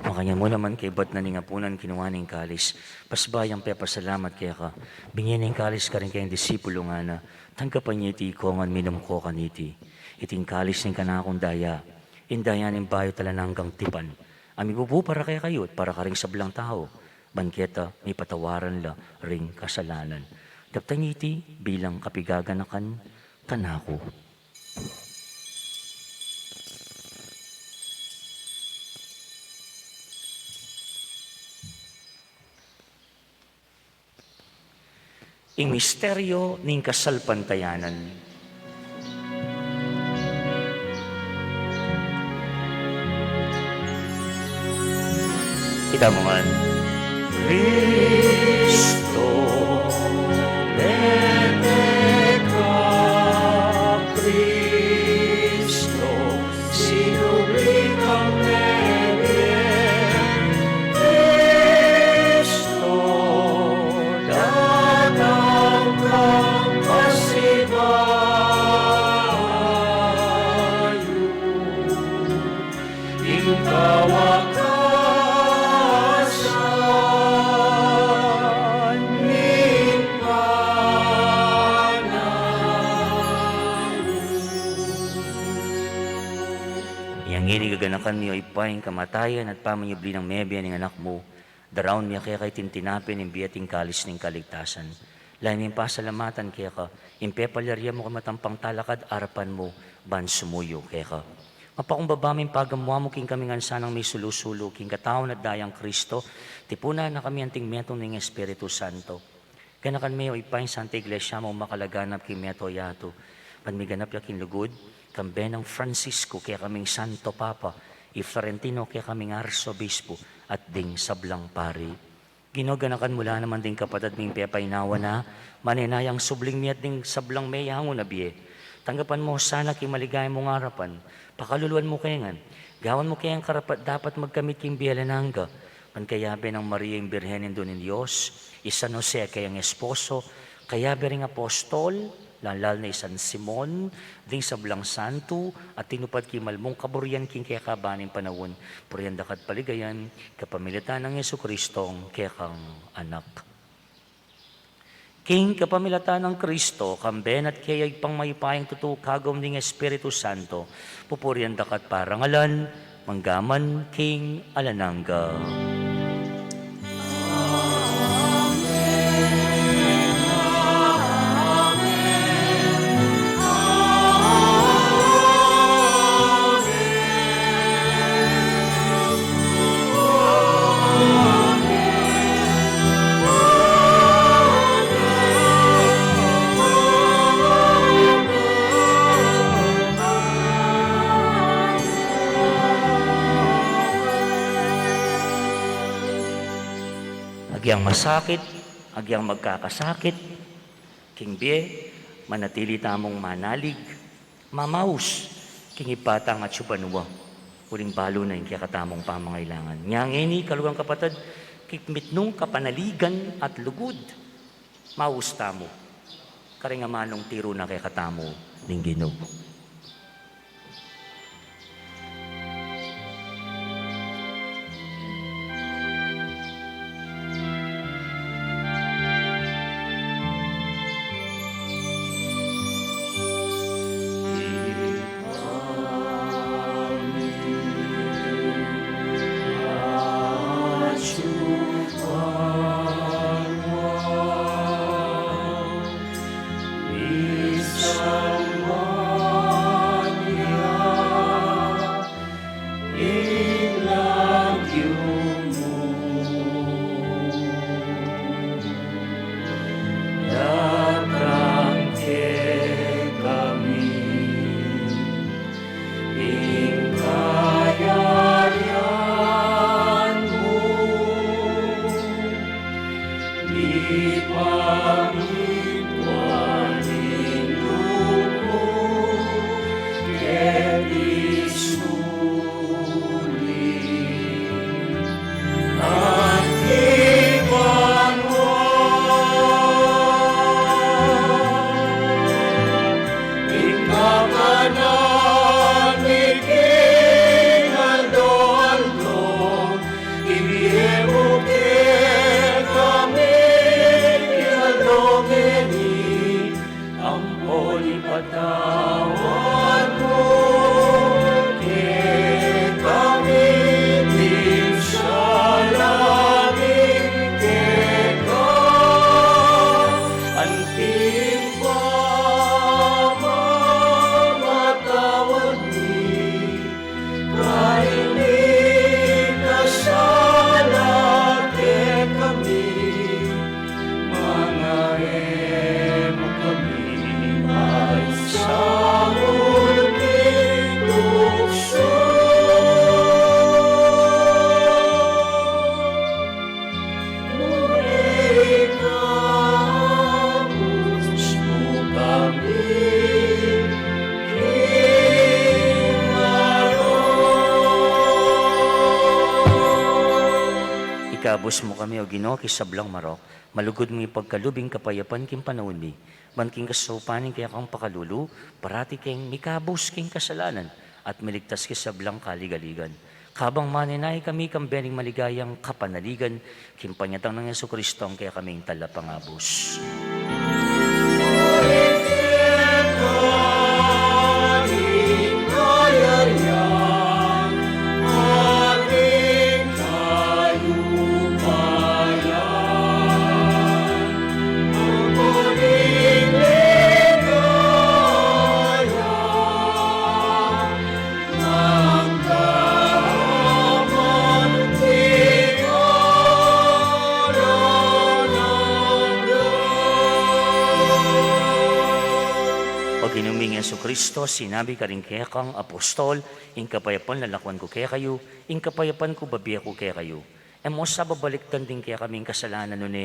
Makanya mo naman kay ba't na ningapunan kinuha ng kalis. Pasbayang pe pasalamat kaya ka. Bingyan ng kalis ka rin kayong disipulo nga na. Tanggapan niya iti kongan minum ko kaniti. Iting kalis ng kanakong daya. Indaya ng bayo tala hanggang tipan. Ami bubu para kaya kayo at para ka rin sablang tao. Banketa may patawaran la ring kasalanan. Daptan niya iti bilang kapigaganakan kanako. Ing misteryo ning kasalpantayanan. Kita mo nga. Cristo, vete ka, Cristo, sinublikang nebien, Cristo, datang kang pasibayo, ikaw ganakan mi ipaing kamatayan at pamanyubli ng mebian ng anak mo. Daraon miya kaya kay tintinapin ng biyating kalis ng kaligtasan. Lain mi pasalamatan kaya ka, impepalyarya mo kamatampang talakad arapan mo, ban sumuyo kaya ka. Mapakumbaba min pagamuha mo king kami ngansanang may sulusulo, king kataon at dayang Kristo, tipuna na kami anting metong ng Espiritu Santo. Ganakan mi ipaing Santa Iglesia mo makalaganap king meto yato. Panmiganap yakin lugod, kambe ng Francisco kaya kaming Santo Papa, Florentino kaya kaming Arsobispo at ding sablang pari. Ginoganakan mula naman ding kapatid ming pepainawa na maninayang subling mi at ding sablang may hango na biye. Tanggapan mo sana kay maligay mong harapan, pakaluluan mo kayangan, gawan mo kayang karapat dapat magkamit king biyalanangga, pankayabe ng Maria yung Birhenin doon ng Diyos, isa no siya kayang esposo, kayabe ring apostol, lalal na San Simon, ding sablang santo, at tinupad kimalmong kaburian king kaya kabaning panawon, puriyan dakat paligayan, kapamilatan ng Yesu Kristong kaya kang anak. King kapamilatan ng Kristo, kamben at kaya ipang mayupayang tutukagom ng Espiritu Santo, pupuriyan dakat parangalan, manggaman king alanangga. Agyang masakit, agyang magkakasakit, king biye, manatili tamong manalig, mamaus, king ipatang at supanuwa, uling balo na yung kaya katamong pamangailangan. Niyang ini, kalugang kapatid, kikmitnong kapanaligan at lugod, maus tamo, karingamanong tiro na kaya katamo, ning Ginoo. Isang Mayabos mo kami, o Ginoo, kisablang marok. Malugod mo ipagkalubing kapayapan king panahon mi. Banking kasaupanin kaya kang pakalulu, parati king mikabos king kasalanan, at miligtas kisablang kaligaligan. Kabang maninay kami kang bening maligayang kapanaligan, kimpanyatang ng Yesu Kristo ang kaya kaming talapangabos. Ginuming Yesu Kristo, sinabi ka rin kaya kang apostol, ing kapayapan lalakwan ko kaya kayo, ing kapayapan ko babiya ko kaya kayo. Mo sa babaliktan din kaya kaming kasalanan nun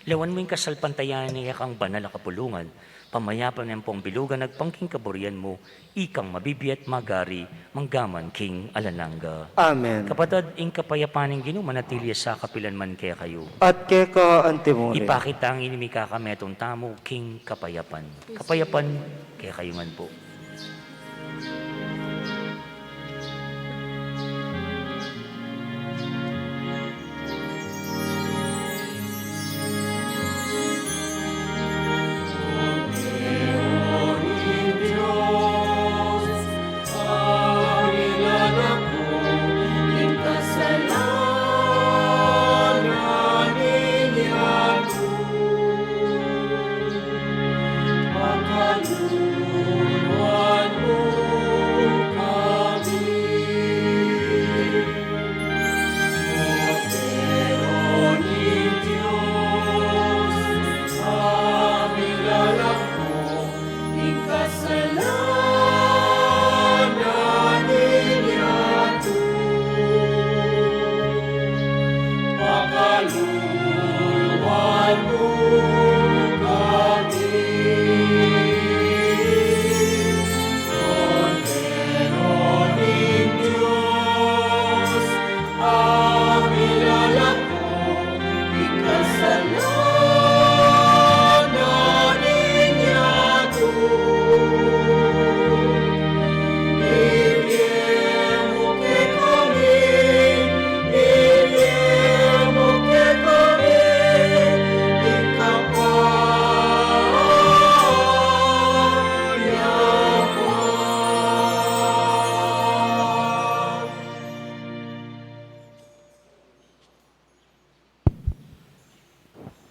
lawan mo yung kasalpantayan niya kang banal na kapulungan, pamayapan ng pong bilugan, nagpangking kaburian mo, ikang mabibiyat magari, manggaman king alananga. Amen. Kapatid, ing kapayapaning ginumanatili sa kapilan man kaya kayo. At keka antimore. Ipakita ang inimi kakametong tamo, king kapayapan. Kapayapan, kaya kayo man po.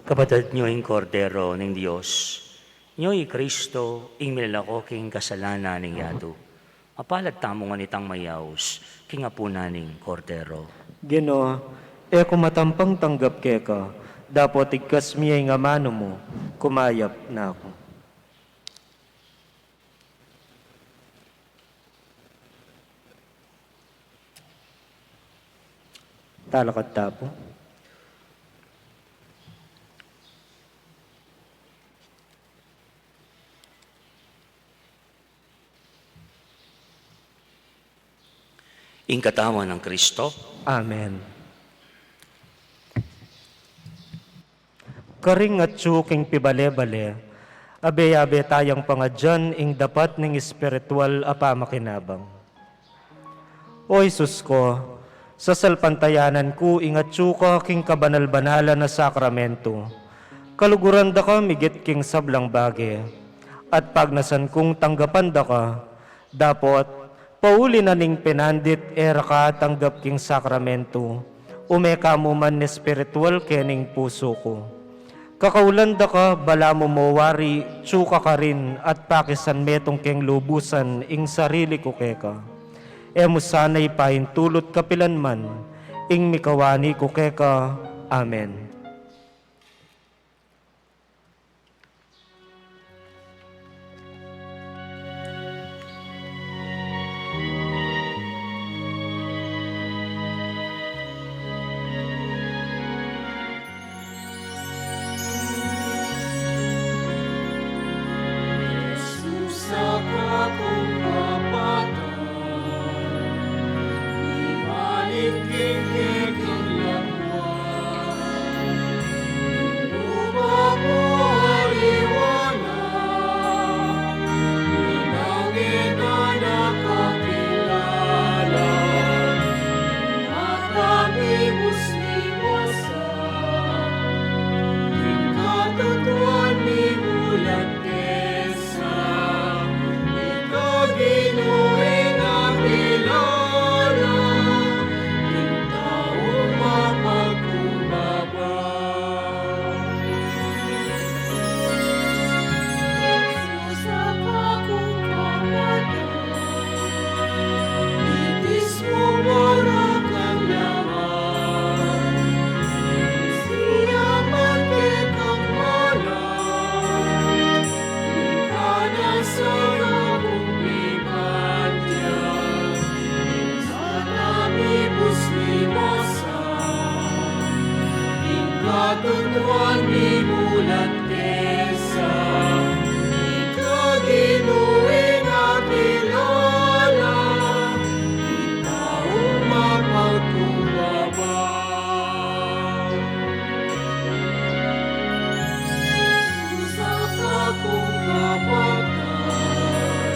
Kapatid nyo yung kordero ng Diyos, nyo yung Kristo, ing milalako king kasalanan ng yato. Mapalad tamo nga nitang mayaos, king apuna ning kordero. Ginoo, kumatampang tanggap keka, dapat igkas miyay nga mano mo, kumayap na ako. Talakad tapo. Ing katawan ng Kristo, Amen. Karing at tsuking pibale-bale, abe-abe tayang pangadyan ing dapat ning espiritual apamakinabang. O Isus ko, sa salpantayanan ko ingat tsuka king kabanal-banala na sakramento, kaluguran da ka migit king sablang bage, at pagnasan kong tanggapan da ka, dapat pauli na ning penandit era ka tanggap king sakramento, umeka mo man espiritual kening puso ko. Kakaulanda ka, bala mo mawari, tsuka ka rin, at pakisan metong keng lubusan, ing sarili ko keka. Mo sana'y pahintulot kapilan man, ing mikawani ko keka. Amen. katutuan ni mulat kesa, ikaginuing akilala, itaong mapagkumbaba. Susaka kong kapatid,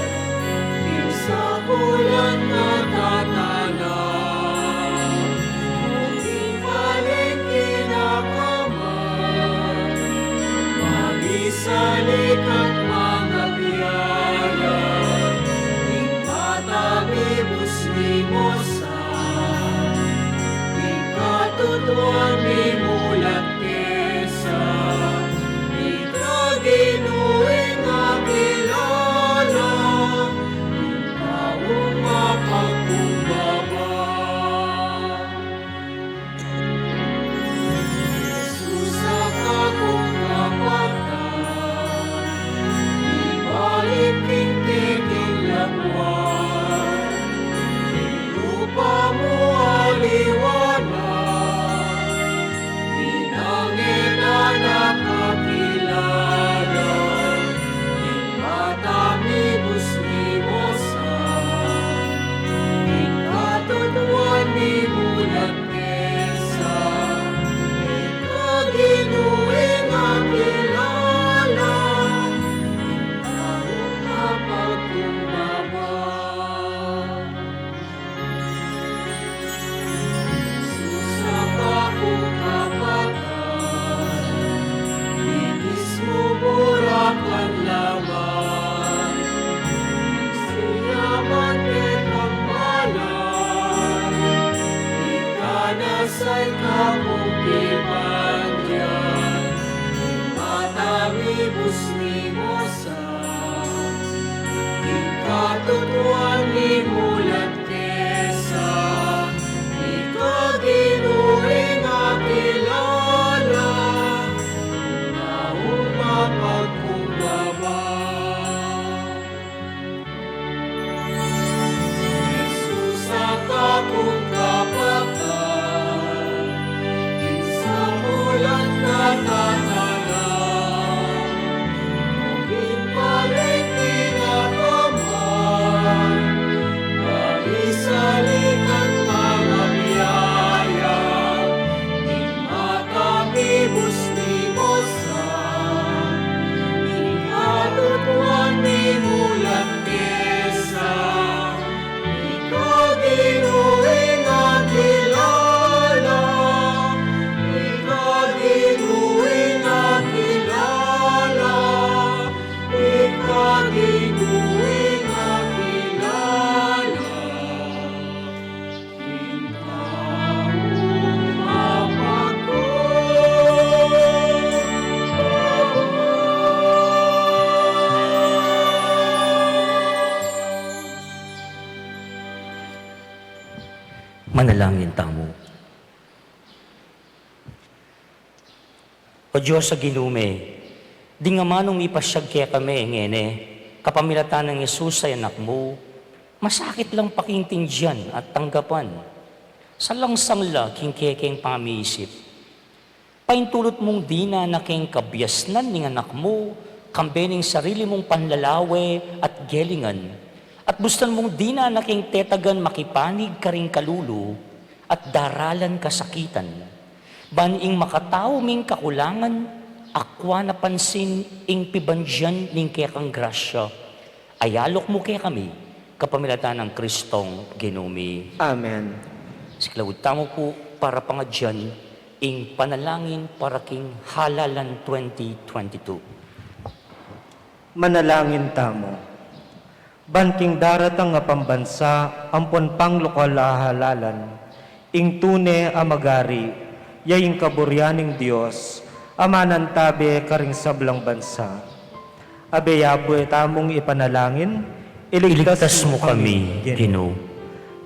isa kulan natatala, mukhang paling kinakaman, mabisalik at mga biyaya, ikatabibus ni Mosa, ikatutuan ni mulat kesa, ikaginuing akilala, ikaong mapagkumbaba. Susak akong kapatid, ibalik king labuan, lupa mo aliwanag, inangina nakakilala, ikatamibus ni Mosa, ikatutuan ni mulat kesa, ikaginuing akilala, ikaong mapagkumbaba. Susak akong kapatid, bitis mo burakan laban, siyaman kitang malan, ikanasay kamukipan dyan, imatamibus ni Mosa, ikatutuan ni mulat kesa, ikaginuing akilala, ikaong mapagkumbaba. Jesus akong kapatid, isa mulat natatala, mukhang paling kinakaman, mabisalik at mga biyaya, imatamibus ni Mosa, ikatutuan ni mulat kesa, ikaginuing akilala, ikaginuing akilala, ikaginuing akilala, ikaong Manalangin tamo. O Diyos sa ginume, di nga manong ipasyag kaya kami, ngene, kapamilatan ng Yesus ay anak mo, masakit lang pakintindihan at tanggapan. Sa langsangla, king kekeng pamisip. Paintulot mong dina na king kabyasnan ng anak mo, kambening sarili mong panlalawe at gelingan. At bustan mong dina na king tetagan makipanig ka ring kalulu at daralan kasakitan. Baning makatao ming kakulangan, akwa napansin ing pibandyan ning kekang grasya. Ayalok mo kaya kami, kapamilatan ng Kristong ginumi. Amen. Siklawid tamo po para pangadyan, ing panalangin para king halalan 2022. Manalangin tamo. Banting daratang nga pambansa, ampon pang lokal halalan, ing tune amagari, yaying kaburyaning Diyos, amanan tabi karing sablang bansa. Abeyabo tamong ipanalangin, Iligtas mo kami, Ginoo.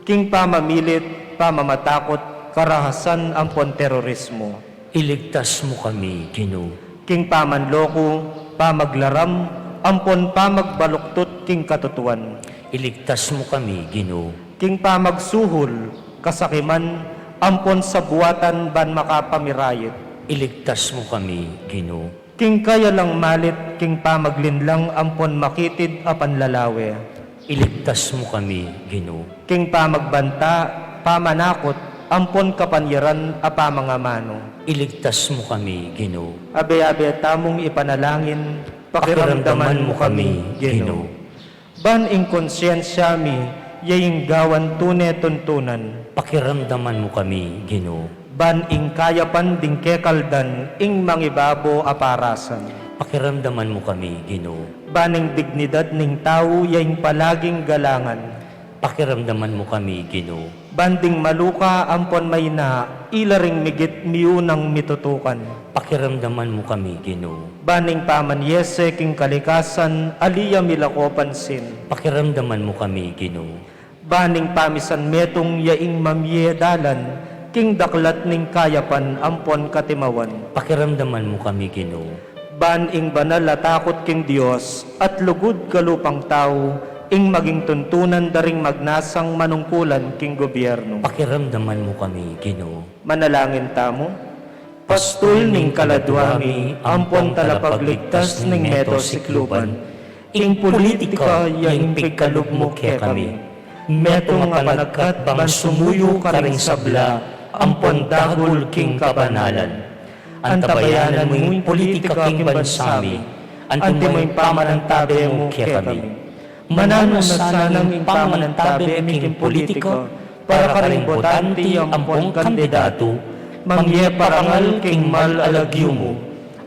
King pamamilit, pamamatakot, karahasan ampon terorismo. Iligtas mo kami, Ginoo. King pamanloko, pamaglaram, ampon pamagbaluktot king katutuan. Iligtas mo kami, Ginoo. King pamagsuhol, kasakiman, ampon sa buwatan ban makapamirayit. Iligtas mo kami, Ginoo. King kaya lang malit, king pamaglinlang ampon makitid apan lalawe. Iligtas mo kami, Ginoo. King pamagbanta, pamanakot, ampon kapanyaran mga mano. Iligtas mo kami, Ginoo. Abe-abe tamong ipanalangin, pakiramdaman mo kami, Ginoo. Ban ing konsyensya mi, yaying gawan tune tuntunan. Pakiramdaman mo kami, Ginoo. Ban ing kayapan ding kekaldan, ing mangibabo aparasan. Pakiramdaman mo kami, Ginoo. Baning dignidad ning tao, yaying palaging galangan. Pakiramdaman mo kami, Ginoo. Banding maluka ampon may na, ilaring migit miunang mitutukan. Pakiramdaman mo kami, Ginoo. Baning pamanyese king kalikasan, aliya milako pansin. Pakiramdaman mo kami, Ginoo. Baning pamisan metong yaing mamyedalan, king daklat ning kayapan ampon katimawan. Pakiramdaman mo kami, Ginoo. Ban ing banal at takot king Dios at lugod kalupang tao, ing maging tuntunan daring magnasang manungkulan king gobyerno. Pakiramdaman mo kami, Ginoo. Manalangin tamo. Pastul ning kaladwami, ampon talapagligtas ning meto sikluban. Ing politika yang pigkalugmo kaya kami. Meto nga panagkat ban sumuyo karing sabla, ampon dagol king kabanalan. Antabayanan mo yung politika king bansami, anti mo yung pamanantabi mo kaya kami. Manano na sanang yung pamanantabi king politika, para karing botante ampong kandidato, mangye parangal king malalagyo mo,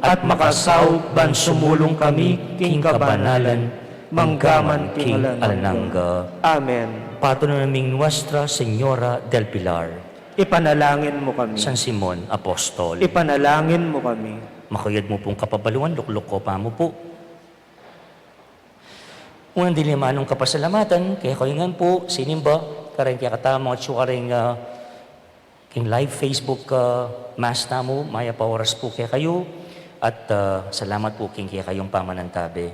at makasaw ban sumulong kami king kabanalan, manggaman king Alananga. Amen. Pato na naming Nuestra Señora del Pilar, Ipanalangin mo kami. San Simon Apostol. Ipanalangin mo kami. Makuyad mo pong kapabaluan, lukluk ko pa mo po. Unang dilimanong kapasalamatan, kaya kayo po, sinimba, kareng kaya katama at sukaring king live Facebook mass na mo, maya pa oras po kaya kayo, at salamat po king kaya kayong pamanantabi.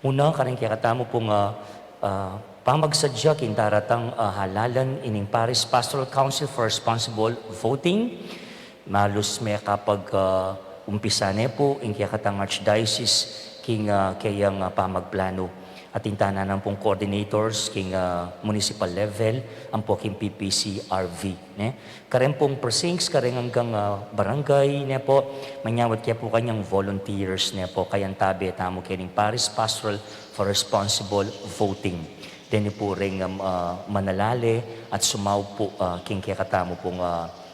Una, kareng kaya katama pong pamagsadya king daratang halalan ining Paris Pastoral Council for Responsible Voting. Malus may kapag umpisa ne po, ing kaya katang Archdiocese king kayang pamagplano. At intana ng pong coordinators king municipal level, ang po king PPCRV. Ne? Karen pong precincts, karen hanggang barangay, ne po, manyawat kaya po kanyang volunteers, ne po, kayang tabi at amo kining Paris Pastoral for Responsible Voting. Then po ring manalale at sumaw po king kaya katamo pong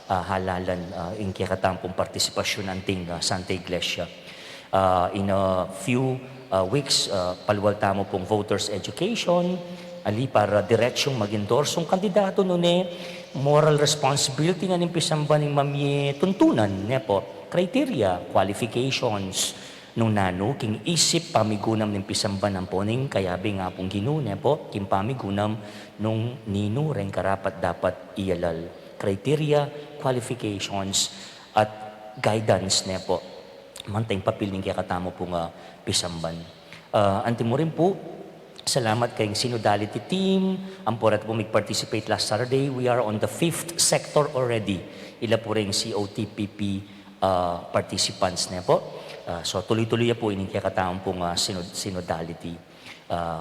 halalan, ing kaya katamo pong partisipasyon anting Santa Iglesia. In a few weeks, paluwal tamo pong voters education, ali para diretsyong mag-endorsong kandidato nun moral responsibility nga nimpisamba ng mamye tuntunan, ne po, criteria, qualifications, nung nano, king isip pamigunam ng pisamba ng poning, kayabi nga pong ginune po, king pamigunam nung nino rin karapat dapat ialal. Criteria, qualifications, at guidance ne po. Mantay papiling kaya katamo pong pisamban. Anti mo rin po, salamat kayong synodality team. Ang porat po mag-participate last Saturday. We are on the 5th sector already. Ila po rin COTPP participants na po. So tuloy-tuloy po ining kaya kataong pong synodality.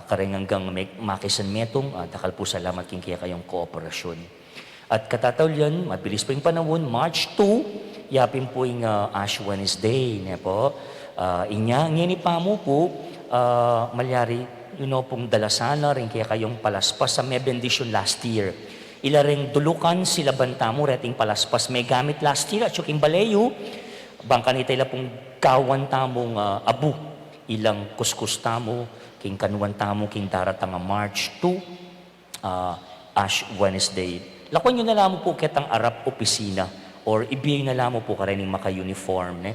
Kareng hanggang makisan metong, dakal po salamat king kaya kayong kooperasyon. At katataw yan, mabilis po yung panahon, March 2, yapin po yung Ash Wednesday. Ne po. Ngini pa mo po, malyari, pong dalasana rin kaya kayong palaspas sa may bendition last year. Ila rin dulukan sila banta mo reting palaspas may gamit last year at yung balayo, bangka nita ila pong kawan tamong abu, ilang kuskus tamo, king kanuan tamo, king daratang March 2, Ash Wednesday. Lakon nyo na lamo po kitang arap opisina or ibigay na lamo po karening maka-uniform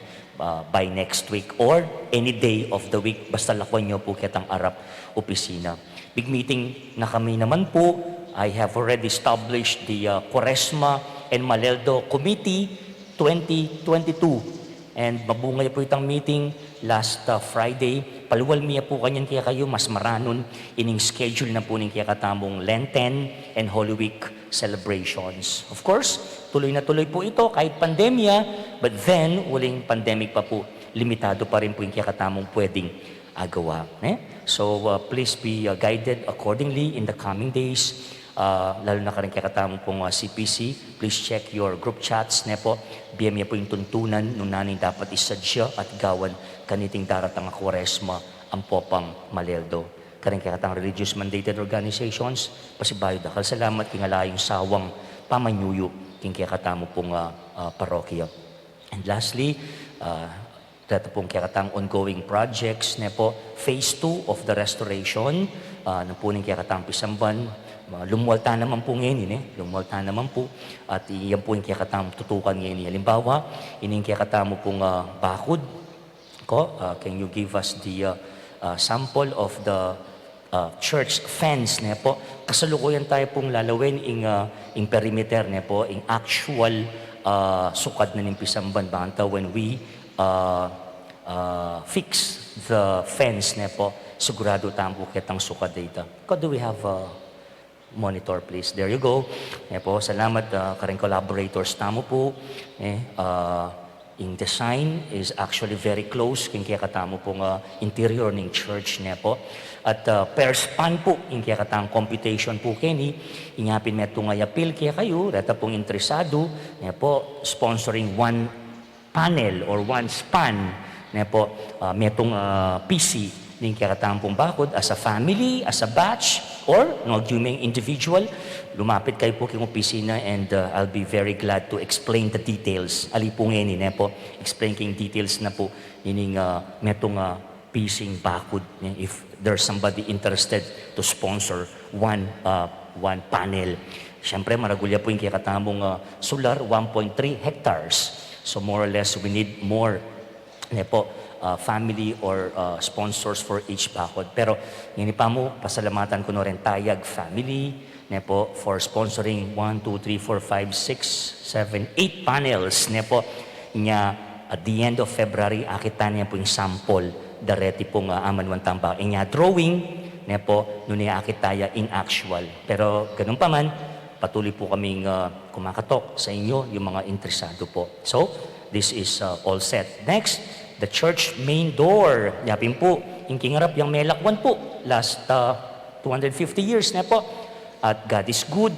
by next week or any day of the week. Basta lakon nyo po kitang arap opisina. Big meeting na kami naman po. I have already established the Quaresma and Maleldo Committee 2022. And mabungay po itang meeting last Friday. Paluwal miya po kanyan kaya kayo mas maranon ining schedule na po ning kaya katamong Lenten and Holy Week celebrations. Of course, tuloy na tuloy po ito kahit pandemya, but then, walang pandemic pa po, limitado pa rin po yung kakatamong pwedeng agawa. So, please be guided accordingly in the coming days. Lalo na karing kakatamong pong CPC, please check your group chats po. BMA po yung tuntunan nung naning dapat isadya at gawan kaniting daratang Kwaresma ang popang Maleldo. Karing kakatang religious mandated organizations, pasibayo dakal salamat kingalayong sawang pamanyuyo king kakatamo pong parokya. And lastly, dito pong kakatang ongoing projects po, phase 2 of the restoration ng po ng kakatang Pisamban. Lumuwalta naman po ngayon, lumuwalta naman po. At iyan po yung kakatang tutukan ngayon. Halimbawa, ining kakatamo pong bakod ko. Can you give us the sample of the church fence po? Kasalukuyan tayo pong lalawin in perimeter po, in actual sukad na ng Pisamban banta when we fix the fence po. Sigurado tayo po kitang sukad dito. Do we have monitor, please? There you go. Po, salamat karing collaborators tamo po. In design is actually very close king kaya katamo pong interior ng church po. At per span po in kaya katang computation po kini inyapin metong appeal kaya kayo data pong interesado po sponsoring one panel or one span po metong PC ning kakatampong bakod as a family, as a batch, or nag-huming individual, lumapit kayo po kong opisina and I'll be very glad to explain the details. Alipungin po, explain king details na po ining metong piecing bakod if there's somebody interested to sponsor one panel. Siyempre, maragulya po yung kakatambong solar, 1.3 hectares. So more or less, we need more po, family or sponsors for each bakod. Pero yun pa mo, pasalamatan ko na rin Tayag family po for sponsoring 1, 2, 3, 4, 5, 6, 7, 8 panels po niya at the end of February akita niya po yung sample dareti pong amanwan tamba niya drawing po nun niya akitaya in actual. Pero ganun pa man, patuloy po kaming kumakatok sa inyo yung mga interesado po. So, this is all set. Next, the church main door. Yapin po, yung kingarap, yung melakwan po. Last 250 years po. At God is good.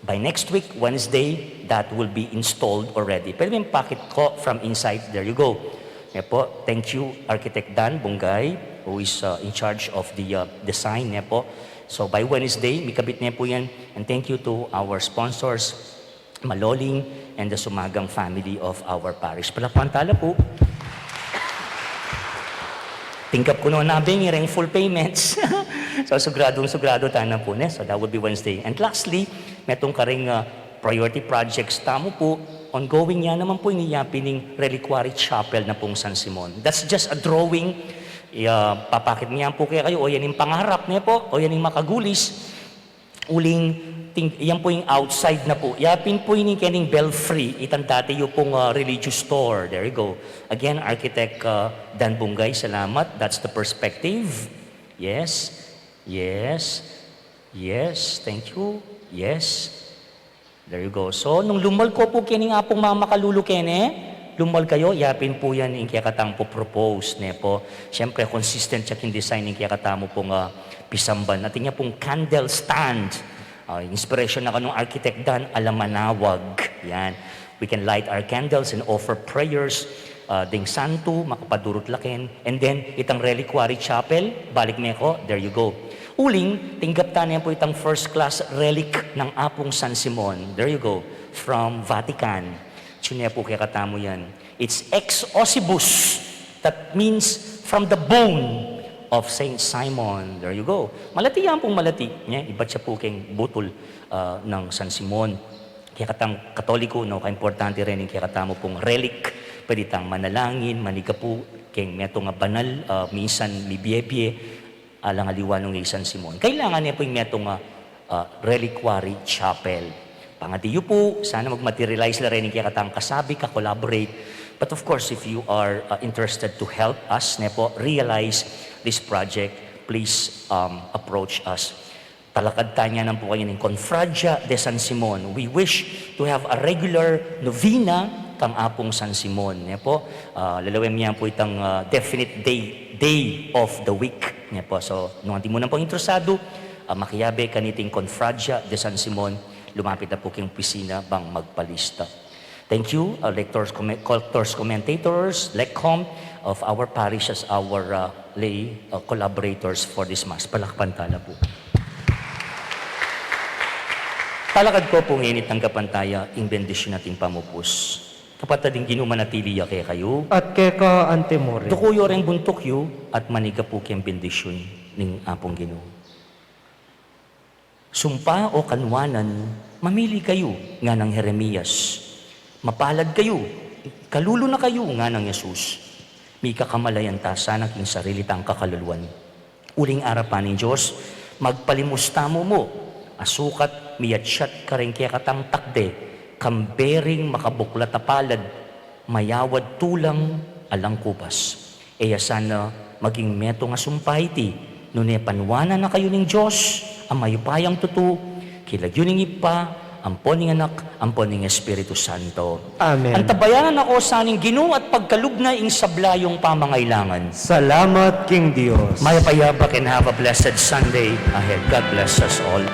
By next week, Wednesday, that will be installed already. Pero yung packet ko from inside, there you go. Po, thank you, Architect Dan Bungay, who is in charge of the design po. So by Wednesday, mikabit niya po yan. And thank you to our sponsors, Maloling and the Sumagang family of our parish. Palapantala po. Tingkap ko noon nabing yung full payments. So, sugrado tayo na po. So, that would be Wednesday. And lastly, metong karing priority projects tamo po, ongoing yan naman po iniyapin ng Reliquary Chapel na pong San Simon. That's just a drawing. Papakit niya po kaya kayo, o yan yung pangarap niya po, o yan yung makagulis. Yan po yung outside na po. Yapin po yung kaning belfry. Itandati yung pong religious store. There you go. Again, Architect Dan Bungay, salamat. That's the perspective. Yes. Yes. Yes. Thank you. Yes. There you go. So, nung lumal ko po kining apong mamakalulu lumal kayo, yapin po yan yung kayakatang po propose po. Siyempre, consistent check in design yung kayakatamo pong Pisamban. At niya pong candle stand. Inspiration na kanong Architect Dan, Alamanawag. Yan. We can light our candles and offer prayers. Ding Santo, makapadurot lakin. And then, itang Reliquary Chapel, balik me ko, there you go. Uling, tinggap tayo po itang first class relic ng Apong San Simon. There you go. From Vatican. Tsunya po kaya katamo yan. It's ex ossibus. That means from the bone of Saint Simon. There you go. Malati yan pong malati. Iba't siya po keng butol ng San Simon. Kaya katang Katoliko, ka-importante rin yung kaya katamo pong relic. Pwede tang manalangin, maniga po, keng meto nga banal, minsan libiyebye, alang aliwan ng San Simon. Kailangan niya po yung meto nga Reliquary Chapel. Pangadiyo po, sana mag-materialize la rin yung kaya katang kasabi, ka-collaborate. But of course, if you are interested to help us, realize this project, please approach us. Talakad tayo ng po kayo ng Confradia de San Simon. We wish to have a regular novena kang apong San Simon. Yan po, lalawin niya po itang definite day of the week. Yan po. So, nung hindi mo na pong interesado, makiyabe kaniting Confradia de San Simon, lumapit na po kayong opisina bang magpalista. Thank you, lectors, commentators, LECCOM of our parish as our lay collaborators for this Mass. Palakpan tala po. Talakad ko po ngayon itanggapan tayo, ing bendisyon natin pamupos. Kapatid din ginumanatili ya kaya kayo. At keka antemore. Dukuyo rin buntok yu at maniga po kayang bendisyon ng apong Ginoo. Sumpa o kanwanan, mamili kayo nga ng Jeremias. Mapalad kayo, kalulo na kayo nga ng Yesus. May kakamalayan ta sana king sarili tang kakaluluan. Uling arapan ng Diyos, magpalimusta mo, asukat miyatsat karengkya katang takde, kambering makabuklat na palad, mayawad tulang alang kupas. Eya sana maging meto nga sumpay ti, nune panwana na kayo ng Diyos, ang mayupayang tutu, kilagyo ning ipa, ampon ng anak, ampon ng Espiritu Santo. Amen. Antabayanan ako sa aning Ginoo at pagkalugna ing sablayong pamangailangan. Salamat King Dios. Mayapayabak and have a blessed Sunday ahead. God bless us all.